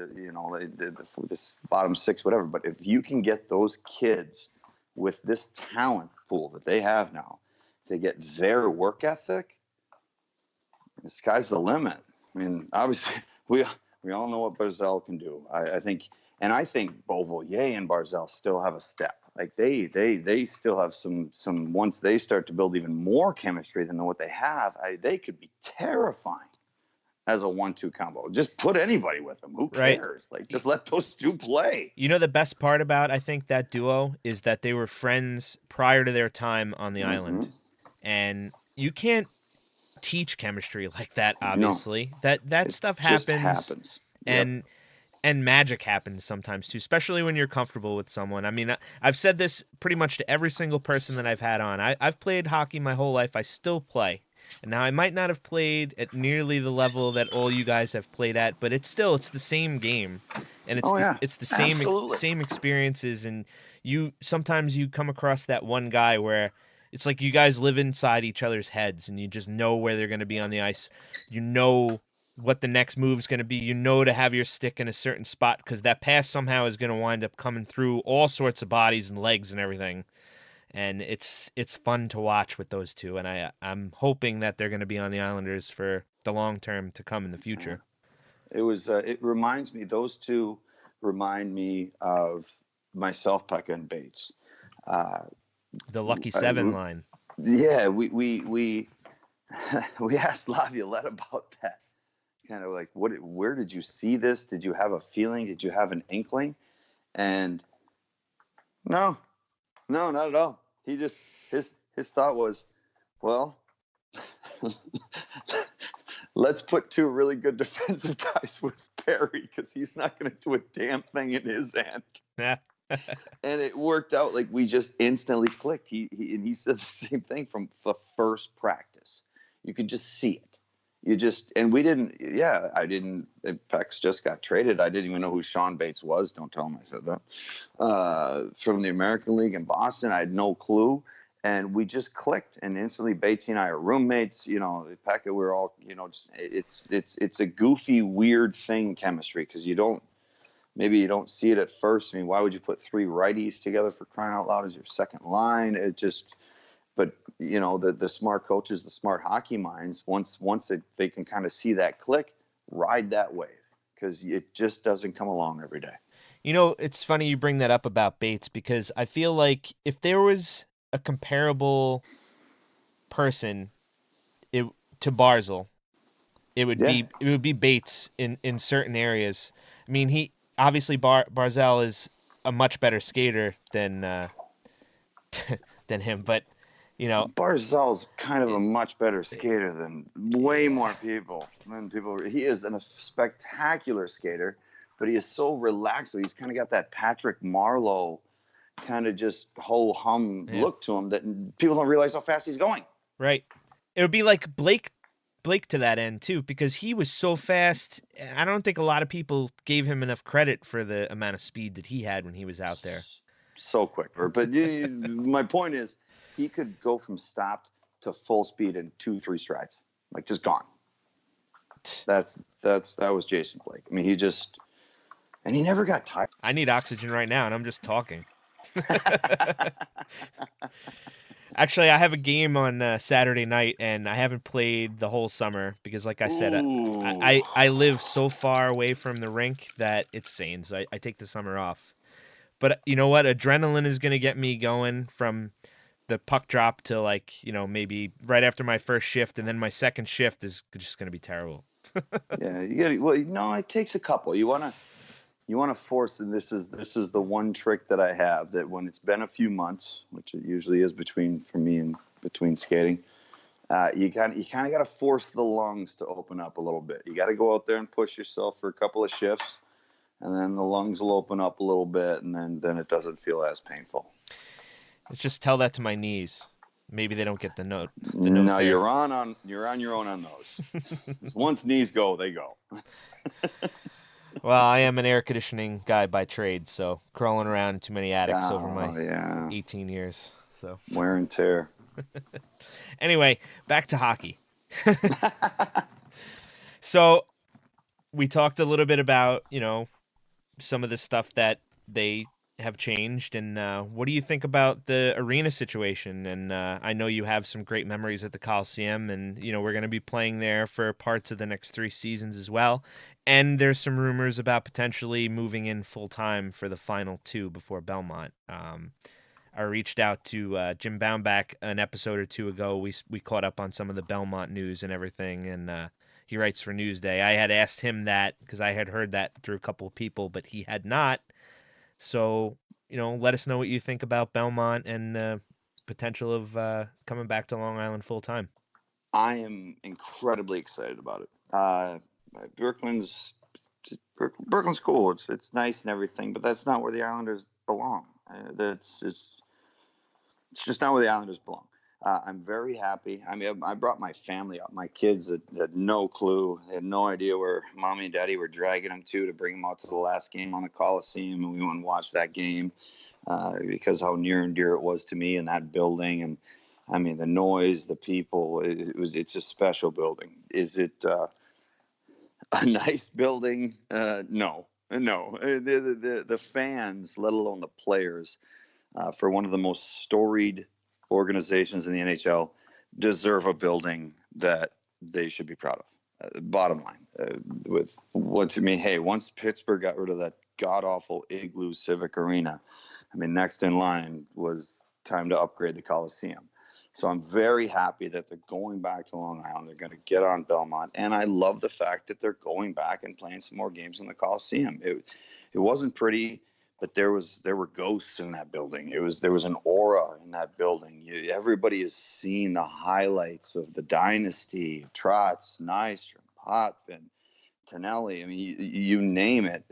this bottom six, whatever. But if you can get those kids with this talent pool that they have now to get their work ethic, the sky's the limit. I mean, obviously, we all know what Barzal can do. I think Beauvillier and Barzal still have a step. Like they still have some once they start to build even more chemistry than what they have, they could be terrifying as a 1-2 combo. Just put anybody with them. Who cares? Right. Like, just let those two play. The best part about, I think, that duo is that they were friends prior to their time on the island. And you can't teach chemistry like that, obviously. No, that stuff happens. Just happens. And magic happens sometimes too, especially when you're comfortable with someone. I mean, I've said this pretty much to every single person that I've had on. I've played hockey my whole life. I still play. And now I might not have played at nearly the level that all you guys have played at, but it's the same game. And it's the same experiences. And sometimes you come across that one guy where it's like you guys live inside each other's heads and you just know where they're going to be on the ice. You know what the next move is going to be. To have your stick in a certain spot because that pass somehow is going to wind up coming through all sorts of bodies and legs and everything. And it's fun to watch with those two. And I'm hoping that they're going to be on the Islanders for the long term to come in the future. It reminds me, those two remind me of myself, Pekka, and Bates. The Lucky Seven line. Yeah, we asked Laviolette about that. Kind of like, where did you see this? Did you have a feeling? Did you have an inkling? And no, not at all. He just his thought was, well, let's put two really good defensive guys with Perry because he's not going to do a damn thing in his end. Yeah. And it worked out. Like, we just instantly clicked. He said the same thing from the first practice. You could just see it. Pex just got traded. I didn't even know who Sean Bates was. Don't tell him I said that. From the American League in Boston, I had no clue. And we just clicked, and instantly Batesy and I are roommates. Pekka, we're all, it's a goofy, weird thing, chemistry, because maybe you don't see it at first. I mean, why would you put three righties together, for crying out loud, as your second line? But the smart coaches, the smart hockey minds, once they can kind of see that click, ride that wave, because it just doesn't come along every day. It's funny you bring that up about Bates, because I feel like if there was a comparable person to Barzal, it would be Bates in certain areas. I mean, he obviously Barzal is a much better skater than than him, but Barzal's kind of a much better skater than way more people. He is a spectacular skater, but he is so relaxed. He's kind of got that Patrick Marleau kind of just ho-hum look to him that people don't realize how fast he's going. Right. It would be like Blake to that end too, because he was so fast. I don't think a lot of people gave him enough credit for the amount of speed that he had when he was out there. So quick. But my point is, he could go from stopped to full speed in 2-3 strides, like just gone. That was Jason Blake. I mean, he never got tired. I need oxygen right now, and I'm just talking. Actually, I have a game on Saturday night, and I haven't played the whole summer because, like I said, I live so far away from the rink that it's sane. So I take the summer off. But you know what? Adrenaline is going to get me going from the puck drop to maybe right after my first shift, and then my second shift is just going to be terrible. Yeah, it takes a couple. You want to force, and this is the one trick that I have, that when it's been a few months, which it usually is between skating, you kind of got to force the lungs to open up a little bit. You got to go out there and push yourself for a couple of shifts, and then the lungs will open up a little bit, and then it doesn't feel as painful. Let's just tell that to my knees. Maybe they don't get the note. No, you're on your own on those. Once knees go, they go. Well, I am an air conditioning guy by trade, so crawling around in too many attics over my 18 years. So wear and tear. Anyway, back to hockey. So we talked a little bit about, some of the stuff that they have changed, and what do you think about the arena situation? And I know you have some great memories at the Coliseum, and we're going to be playing there for parts of the next 3 seasons as well. And there's some rumors about potentially moving in full time for the final 2 before Belmont. I reached out to Jim Baumbach an episode or 2 ago. We caught up on some of the Belmont news and everything, and he writes for Newsday. I had asked him that because I had heard that through a couple of people, but he had not. So, let us know what you think about Belmont and the potential of coming back to Long Island full time. I am incredibly excited about it. Brooklyn's cool. It's nice and everything, but that's not where the Islanders belong. It's just not where the Islanders belong. I'm very happy. I mean, I brought my family up. My kids had no clue. They had no idea where mommy and daddy were dragging them to bring them out to the last game on the Coliseum, and we went and watched that game because how near and dear it was to me in that building. And I mean, the noise, the people. It's a special building. Is it a nice building? No. The fans, let alone the players, for one of the most storied organizations in the NHL, deserve a building that they should be proud of. Bottom line, with what to me, hey, once Pittsburgh got rid of that god-awful Igloo Civic Arena, I mean, next in line was time to upgrade the Coliseum. So I'm very happy that they're going back to Long Island. They're going to get on Belmont, and I love the fact that they're going back and playing some more games in the Coliseum. It wasn't pretty but there were ghosts in that building. There was an aura in that building. Everybody has seen the highlights of the dynasty, Trotz, Nystrom, Potvin, Tonelli. I mean, you name it.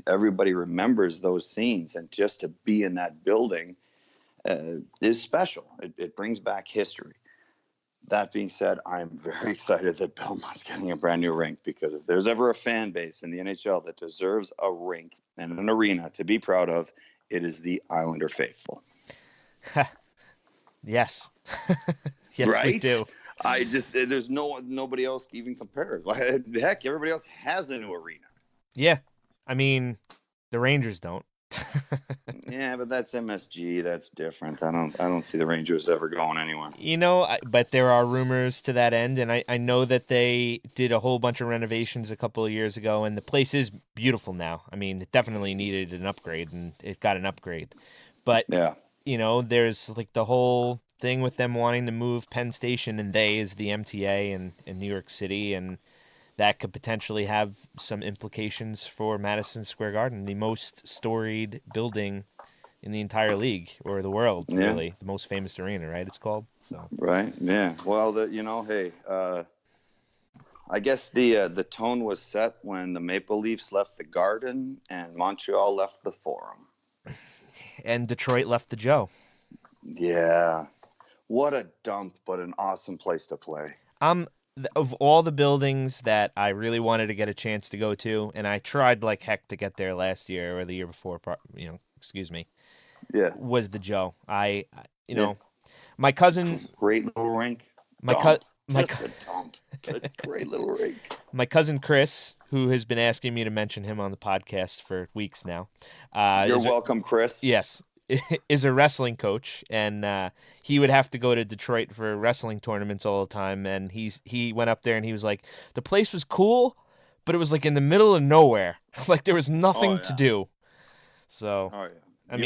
Everybody remembers those scenes, and just to be in that building is special. It brings back history. That being said, I am very excited that Belmont's getting a brand new rink, because if there's ever a fan base in the NHL that deserves a rink and an arena to be proud of, it is the Islander faithful. Yes. Yes, right? we do. There's nobody else even compares. Heck, everybody else has a new arena. Yeah. I mean, the Rangers don't. Yeah, but that's MSG. That's different. I don't see the Rangers ever going anywhere. But there are rumors to that end, and I know that they did a whole bunch of renovations a couple of years ago, and the place is beautiful now. I mean, it definitely needed an upgrade, and it got an upgrade. But, yeah, there's like the whole thing with them wanting to move Penn Station, and they is the MTA in New York City, and that could potentially have some implications for Madison Square Garden, the most storied building in the entire league or the world, really. The most famous arena, right? It's called. So. Right. Yeah. Well, hey, I guess the tone was set when the Maple Leafs left the Garden and Montreal left the Forum. And Detroit left the Joe. Yeah. What a dump, but an awesome place to play. Of all the buildings that I really wanted to get a chance to go to, and I tried like heck to get there last year or the year before, excuse me. Yeah. Was the Joe. My cousin. Great little rink. Great little rink. My cousin Chris, who has been asking me to mention him on the podcast for weeks now. You're welcome, Chris. Yes. Is a wrestling coach, and he would have to go to Detroit for wrestling tournaments all the time, and he went up there and he was like, the place was cool, but it was like in the middle of nowhere. Like there was nothing to do. So I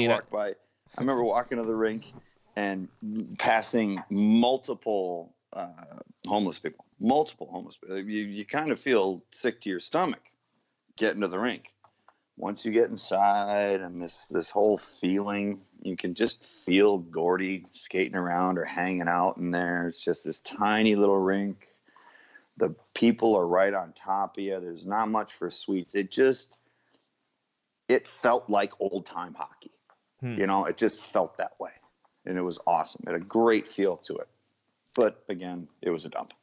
remember walking to the rink and passing multiple homeless people. You kind of feel sick to your stomach getting to the rink. Once you get inside and this whole feeling, you can just feel Gordy skating around or hanging out in there. It's just this tiny little rink. The people are right on top of you. There's not much for suites. It felt like old time hockey. It just felt that way. And it was awesome. It had a great feel to it. But again, it was a dump.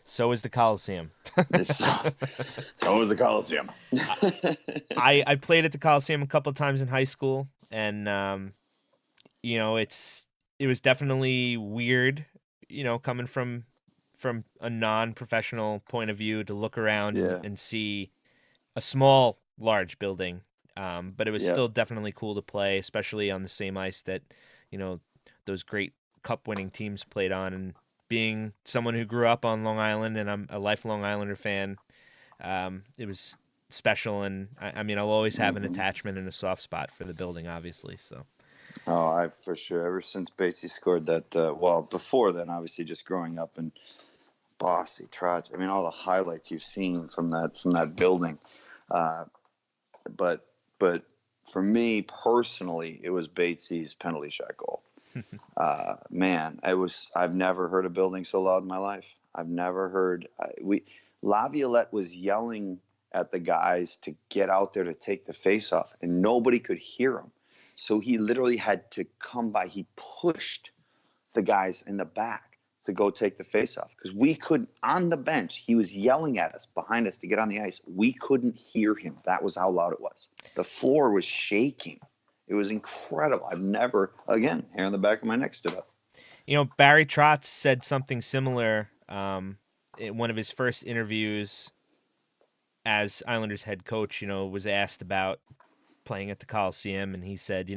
So is the Coliseum. So is the Coliseum. I played at the Coliseum a couple of times in high school, and it was definitely weird, coming from a non-professional point of view to look around and see a small, large building. But it was still definitely cool to play, especially on the same ice that those great cup-winning teams played on. And being someone who grew up on Long Island, and I'm a lifelong Islander fan, it was special. And I'll always have an attachment and a soft spot for the building, obviously. So. Oh, for sure. Ever since Batesy scored that, before then, obviously, just growing up in Bossy, Trotz. All the highlights you've seen from that building. But for me personally, it was Batesy's penalty shot goal. I've never heard a building so loud in my life. I've never heard. Laviolette was yelling at the guys to get out there to take the face off, and nobody could hear him. So he literally had to come by. He pushed the guys in the back to go take the face off, because we couldn't, on the bench, he was yelling at us behind us to get on the ice. We couldn't hear him. That was how loud it was. The floor was shaking. It was incredible. I've never, again, hair on the back of my neck stood up. Barry Trotz said something similar in one of his first interviews as Islanders head coach, was asked about playing at the Coliseum, and he said,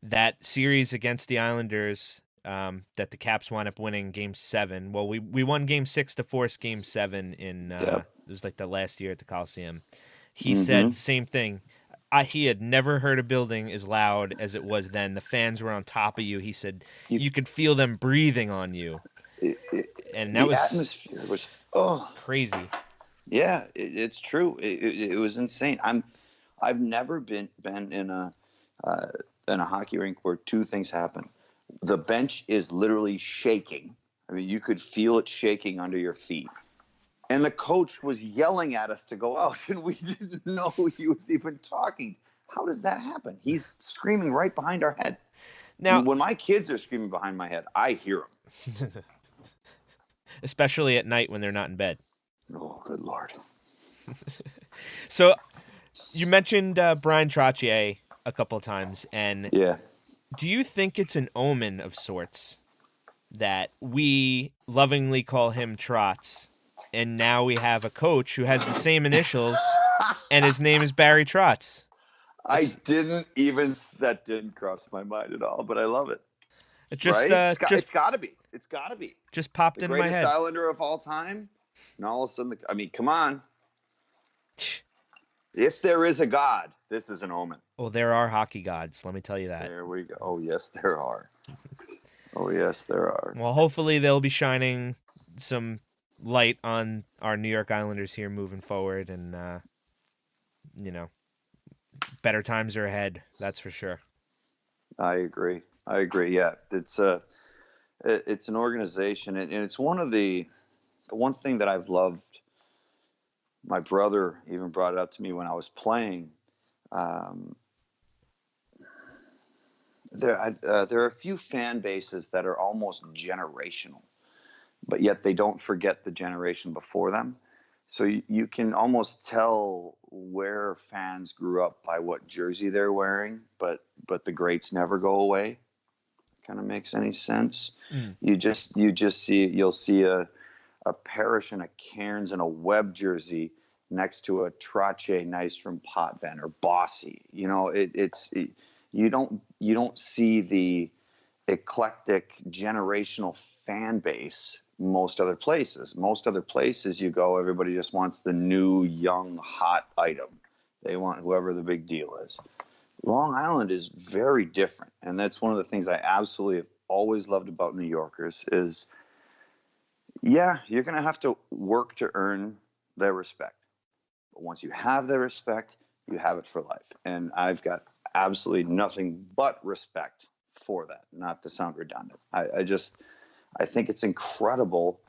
that series against the Islanders that the Caps wound up winning Game 7. Well, we won Game 6 to force Game 7 in it was like the last year at the Coliseum. He said the same thing. He had never heard a building as loud as it was then. The fans were on top of you. He said you could feel them breathing on you. And that was atmosphere was crazy. Yeah, it's true. It was insane. I've never been in a hockey rink where two things happen. The bench is literally shaking. I mean, you could feel it shaking under your feet. And the coach was yelling at us to go out, and we didn't know he was even talking. How does that happen? He's screaming right behind our head. Now, When my kids are screaming behind my head, I hear them. especially at night when they're not in bed. Oh, good Lord. So you mentioned Brian Trottier a couple of times, and Yeah. do you think it's an omen of sorts that we lovingly call him Trotz, and now we have a coach who has the same initials, and his name is Barry Trotz? That didn't cross my mind at all, but I love it. It just Right? just It's got to be. It's got to be. just popped The in my greatest head. Islander of all time. And all of a sudden, I mean, come on. If there is a God, this is an omen. Well, there are hockey gods, let me tell you that. There we go. Oh, yes, there are. Oh, yes, there are. Well, hopefully they'll be shining some light on our New York Islanders here moving forward, and better times are ahead. That's for sure. I agree. Yeah, it's an organization, and it's one of the one thing that I've loved. My brother even brought it up to me when I was playing. There are a few fan bases that are almost generational, but yet they don't forget the generation before them. So you can almost tell where fans grew up by what jersey they're wearing, but the greats never go away. Kind of makes any sense? Mm. You'll see a Parrish and a Cairns and a Webb jersey next to a Trottier Nystrom Potvin or Bossy. You don't see the eclectic generational fan base most other places. Most other places you go, everybody just wants the new, young, hot item. They want whoever the big deal is. Long Island is very different, and that's one of the things I absolutely have always loved about New Yorkers is, yeah, you're going to have to work to earn their respect. But once you have their respect, you have it for life. And I've got absolutely nothing but respect for that, not to sound redundant. I think it's incredible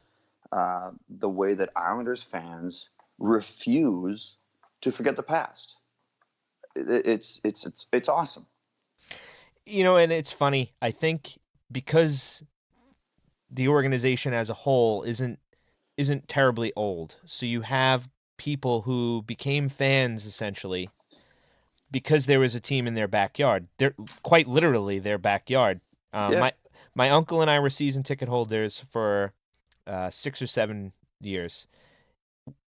the way that Islanders fans refuse to forget the past. It's awesome. And it's funny. I think because the organization as a whole isn't terribly old, so you have people who became fans essentially because there was a team in their backyard. They're quite literally their backyard. Yeah. My uncle and I were season ticket holders for 6 or 7 years.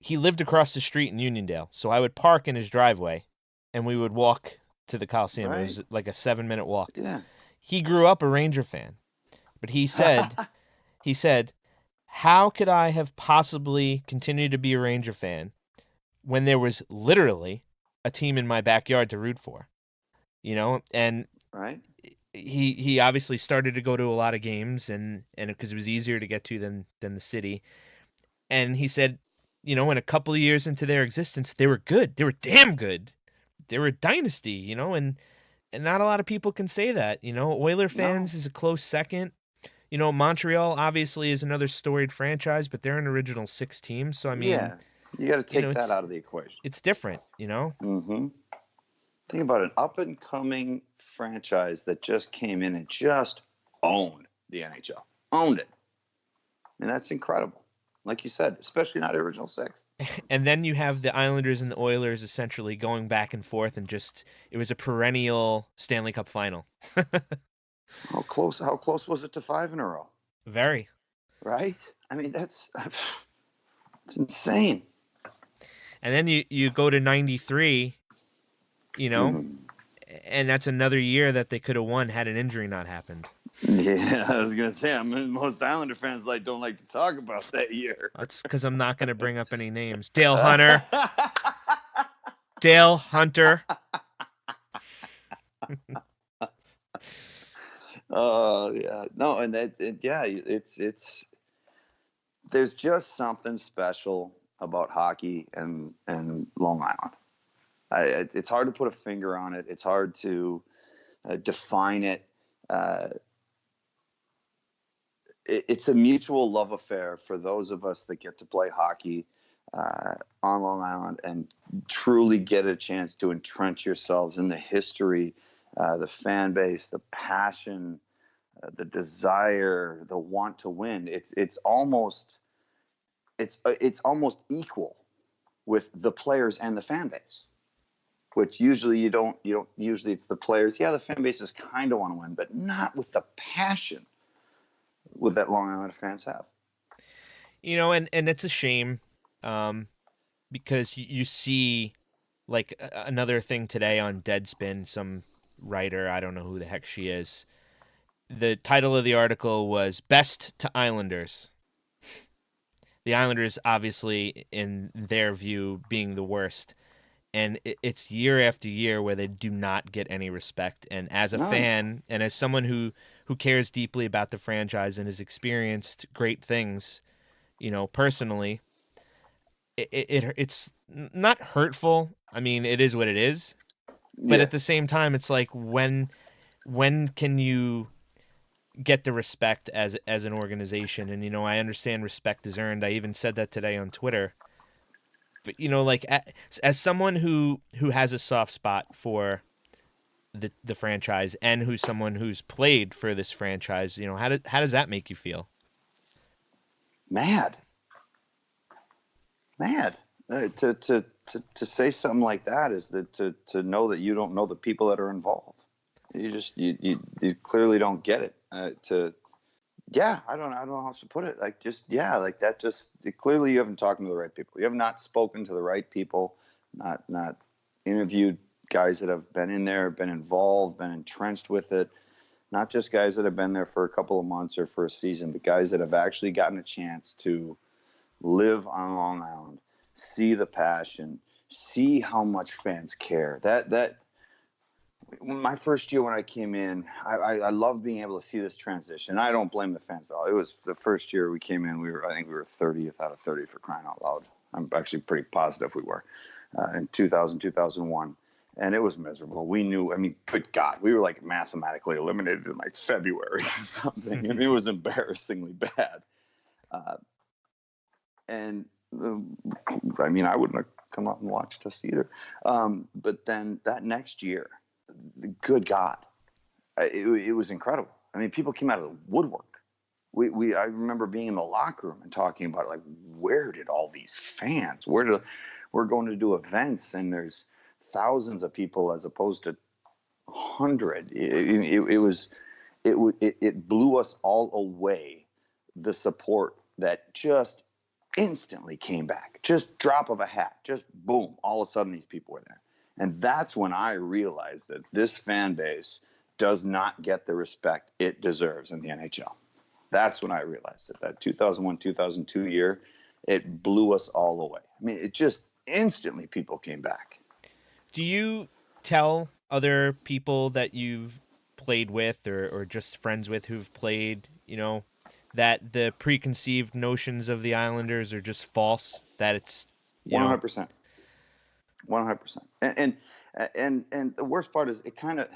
He lived across the street in Uniondale, so I would park in his driveway, and we would walk to the Coliseum. Right. It was like a 7-minute walk. Yeah. He grew up a Ranger fan, but he said, how could I have possibly continued to be a Ranger fan when there was literally a team in my backyard to root for? And Right. he obviously started to go to a lot of games, and because it was easier to get to than the city. And he said, in a couple of years into their existence, they were good. They were damn good. They were a dynasty, and not a lot of people can say that. Oiler fans is a close second. Montreal obviously is another storied franchise, but they're an original 6 team. So I mean, yeah, you got to take that it's out of the equation. It's different, Mm-hmm. Think about an up-and-coming franchise that just came in and just owned the NHL. Owned it. And that's incredible. Like you said, especially not original 6. And then you have the Islanders and the Oilers essentially going back and forth, and it was a perennial Stanley Cup final. How close was it to 5 in a row? Very. Right? I mean, it's insane. And then you go to 93, Mhm. and that's another year that they could have won had an injury not happened. Yeah, I was gonna say, most Islander fans don't like to talk about that year. That's because I'm not going to bring up any names. Dale Hunter. Dale Hunter. Oh yeah, no, and it's there's just something special about hockey and Long Island. It's hard to put a finger on it. It's hard to define it. It's a mutual love affair for those of us that get to play hockey on Long Island and truly get a chance to entrench yourselves in the history, the fan base, the passion, the desire, the want to win. It's almost equal with the players and the fan base, which usually you don't usually it's the players. Yeah, the fan bases kind of want to win, but not with the passion with that Long Island fans have. And it's a shame because you see like another thing today on Deadspin, some writer, I don't know who the heck she is. The title of the article was Best to Islanders. The Islanders, obviously, in their view, being the worst. And it's year after year where they do not get any respect. And as a fan and as someone who cares deeply about the franchise and has experienced great things, personally, it's not hurtful. I mean, it is what it is. But at the same time, it's like when can you get the respect as an organization? And I understand respect is earned. I even said that today on Twitter. But like as someone who has a soft spot for the franchise and who's someone who's played for this franchise, how does that make you feel? Mad. To say something like that is that to know that you don't know the people that are involved. You clearly don't get it. I don't know how else to put it. Clearly you haven't talked to the right people. You have not spoken to the right people, not interviewed guys that have been in there, been involved, been entrenched with it. Not just guys that have been there for a couple of months or for a season, but guys that have actually gotten a chance to live on Long Island, see the passion, see how much fans care. That my first year when I came in, I loved being able to see this transition. I don't blame the fans at all. It was the first year we came in. I think we were 30th out of 30 for crying out loud. I'm actually pretty positive we were in 2001. And it was miserable. We knew, good God, we were like mathematically eliminated in like February or something. And it was embarrassingly bad. I wouldn't have come up and watched us either. But then that next year, good God, it was incredible. People came out of the woodwork. I remember being in the locker room and talking about it, like, where did all these fans? We're going to do events and there's thousands of people as opposed to 100. It blew us all away. The support that just instantly came back, just drop of a hat, just boom, all of a sudden these people were there. And that's when I realized that this fan base does not get the respect it deserves in the NHL. That's when I realized it. That 2001, 2002 year, it blew us all away. It just instantly people came back. Do you tell other people that you've played with or just friends with who've played, that the preconceived notions of the Islanders are just false, that it's 100%. 100%. And the worst part is it kind of,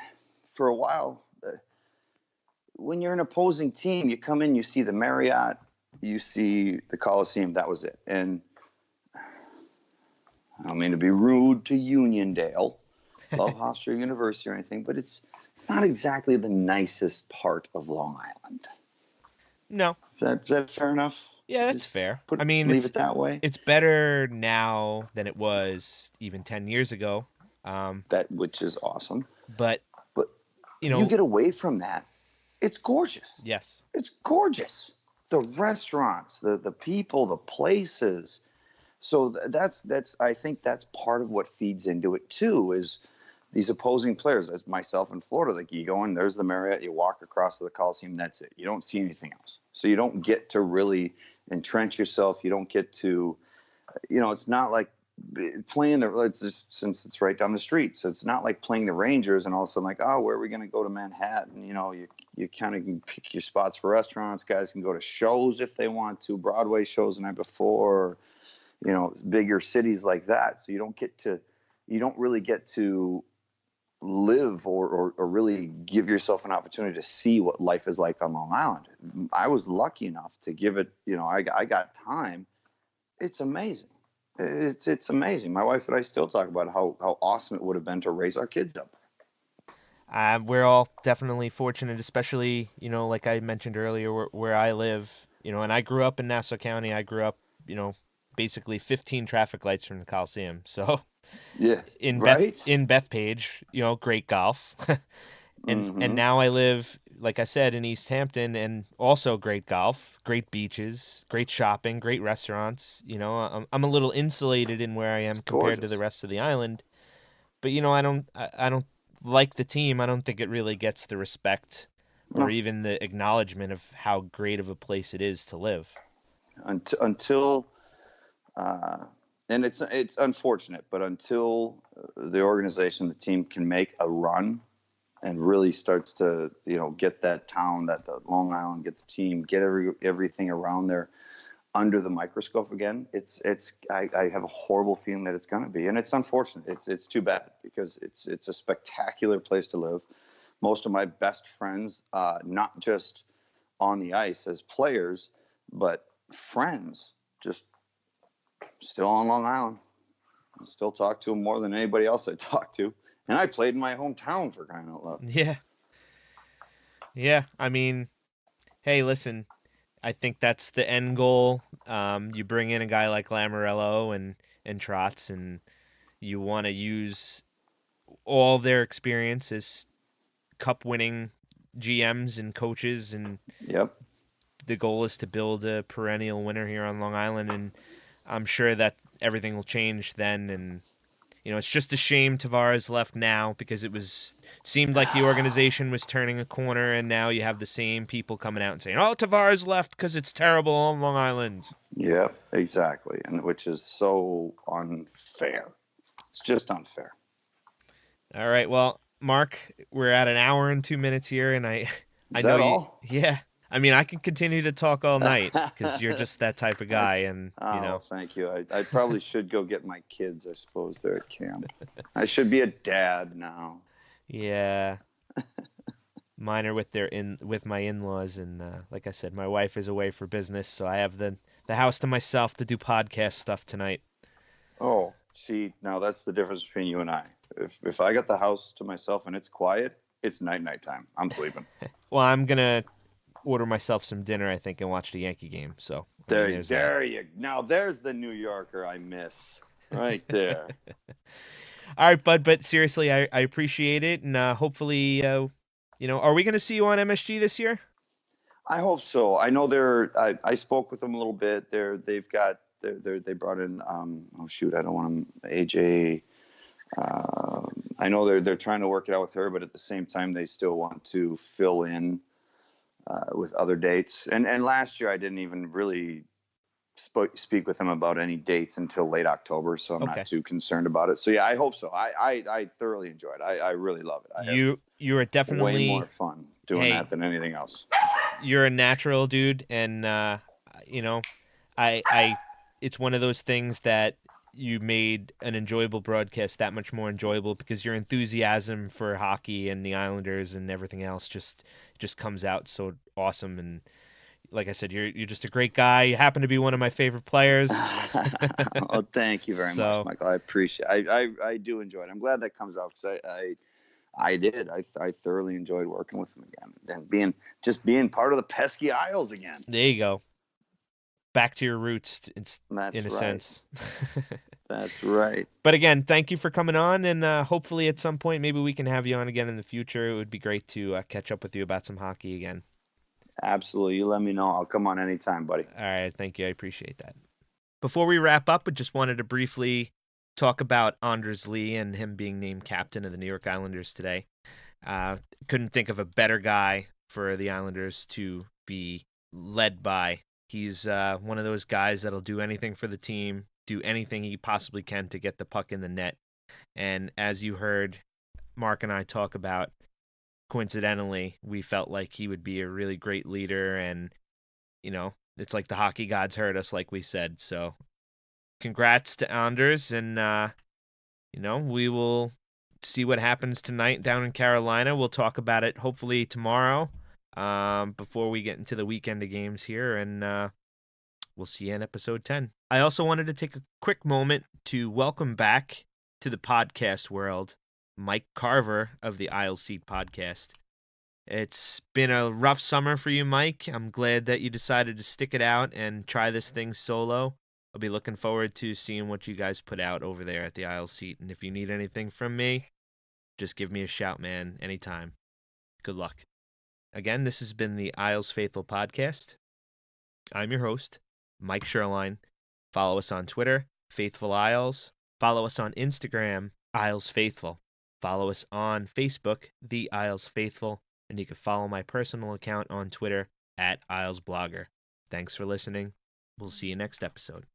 for a while, when you're an opposing team, you come in, you see the Marriott, you see the Coliseum, that was it. And I don't mean to be rude to Uniondale, love Hofstra University or anything, but it's not exactly the nicest part of Long Island. No. Is that fair enough? Yeah, that's fair. Leave it that way. It's better now than it was even 10 years ago. Which is awesome. But you get away from that, it's gorgeous. Yes. It's gorgeous. The restaurants, the people, the places. So I think that's part of what feeds into it too, is these opposing players, as myself in Florida, like you go in, there's the Marriott, you walk across to the Coliseum, that's it. You don't see anything else. So you don't get to really entrench yourself. You don't get to, it's not like playing since it's right down the street. So it's not like playing the Rangers and all of a sudden like, oh, where are we going to go to Manhattan? You kind of can pick your spots for restaurants. Guys can go to shows if they want to, Broadway shows the night before, bigger cities like that. So you don't get to you don't really get to live or really give yourself an opportunity to see what life is like on Long Island. I was lucky enough to give it, I got time. It's amazing. It's amazing. My wife and I still talk about how awesome it would have been to raise our kids up. We're all definitely fortunate, especially, like I mentioned earlier, where I live, and I grew up in Nassau County. I grew up, basically 15 traffic lights from the Coliseum. So Yeah, in right. Bethpage, great golf. And now I live, like I said, in East Hampton, and also great golf, great beaches, great shopping, great restaurants. I'm a little insulated in where I am It's compared to gorgeous. the rest of the island. But I don't like the team. I don't think it really gets the respect or No, even the acknowledgement of how great of a place it is to live. until and it's unfortunate, but until the organization, the team can make a run and really starts to get that town, that the Long Island, get the team, get everything around there under the microscope again. I have a horrible feeling that it's going to be, and it's unfortunate. It's too bad, because it's a spectacular place to live. Most of my best friends, not just on the ice as players, but friends, just still on Long Island. I still talk to them more than anybody else I talk to. And I played in my hometown, for crying out loud. Yeah. Yeah. I mean, hey, listen, I think that's the end goal. You bring in a guy like Lamoriello and Trotz, and you want to use all their experience as cup-winning GMs and coaches, and Yep. the goal is to build a perennial winner here on Long Island. And I'm sure that everything will change then. And it's just a shame Tavares left now, because it seemed like the organization was turning a corner, and now you have the same people coming out and saying, "Oh, Tavares left because it's terrible on Long Island." Yep, exactly. And which is so unfair. It's just unfair. All right, well, Mark, we're at an hour and 2 minutes here, and I Is know that you. all? Yeah, I mean, I can continue to talk all night because you're just that type of guy, and Oh, thank you. I probably should go get my kids. I suppose they're at camp. I should be a dad now. Yeah. Mine are with my in-laws, and like I said, my wife is away for business, so I have the house to myself to do podcast stuff tonight. Oh, see, now that's the difference between you and I. If I got the house to myself and it's quiet, it's night time. I'm sleeping. Well, I'm gonna order myself some dinner, I think, and watch the Yankee game. So there's there you. Now there's the New Yorker I miss. Right there. All right, bud. But seriously, I appreciate it, and hopefully, are we going to see you on MSG this year? I hope so. I know I spoke with them a little bit. They brought in oh shoot, I don't want them. AJ. I know they're trying to work it out with her, but at the same time, they still want to fill in with other dates. And last year, I didn't even really speak with them about any dates until late October, so I'm not too concerned about it. So yeah, I hope so. I thoroughly enjoy it. I really love it. You are definitely way more fun doing that than anything else. You're a natural dude, and it's one of those things that you made an enjoyable broadcast that much more enjoyable, because your enthusiasm for hockey and the Islanders and everything else just comes out so awesome. And like I said, you're just a great guy. You happen to be one of my favorite players. Oh, thank you very much, Michael. I appreciate it. I do enjoy it. I'm glad that comes out, because I did. I thoroughly enjoyed working with him again, and being part of the pesky Isles again. There you go. Back to your roots in a sense. That's right. But again, thank you for coming on, and hopefully at some point maybe we can have you on again in the future. It would be great to catch up with you about some hockey again. Absolutely. You let me know. I'll come on anytime, buddy. All right. Thank you. I appreciate that. Before we wrap up, I just wanted to briefly talk about Anders Lee and him being named captain of the New York Islanders today. Couldn't think of a better guy for the Islanders to be led by. He's one of those guys that'll do anything for the team, do anything he possibly can to get the puck in the net. And as you heard Mark and I talk about, coincidentally, we felt like he would be a really great leader, and it's like the hockey gods heard us, like we said. So congrats to Anders, and we will see what happens tonight down in Carolina. We'll talk about it hopefully tomorrow before we get into the weekend of games here, and we'll see you in episode 10. I also wanted to take a quick moment to welcome back to the podcast world Mike Carver of the Isles Seat podcast. It's been a rough summer for you, Mike. I'm glad that you decided to stick it out and try this thing solo. I'll be looking forward to seeing what you guys put out over there at the Isles Seat. And if you need anything from me, just give me a shout, man, anytime. Good luck. Again, this has been the Isles Faithful podcast. I'm your host, Mike Sherline. Follow us on Twitter, Faithful Isles. Follow us on Instagram, Isles Faithful. Follow us on Facebook, The Isles Faithful. And you can follow my personal account on Twitter, @IlesBlogger. Thanks for listening. We'll see you next episode.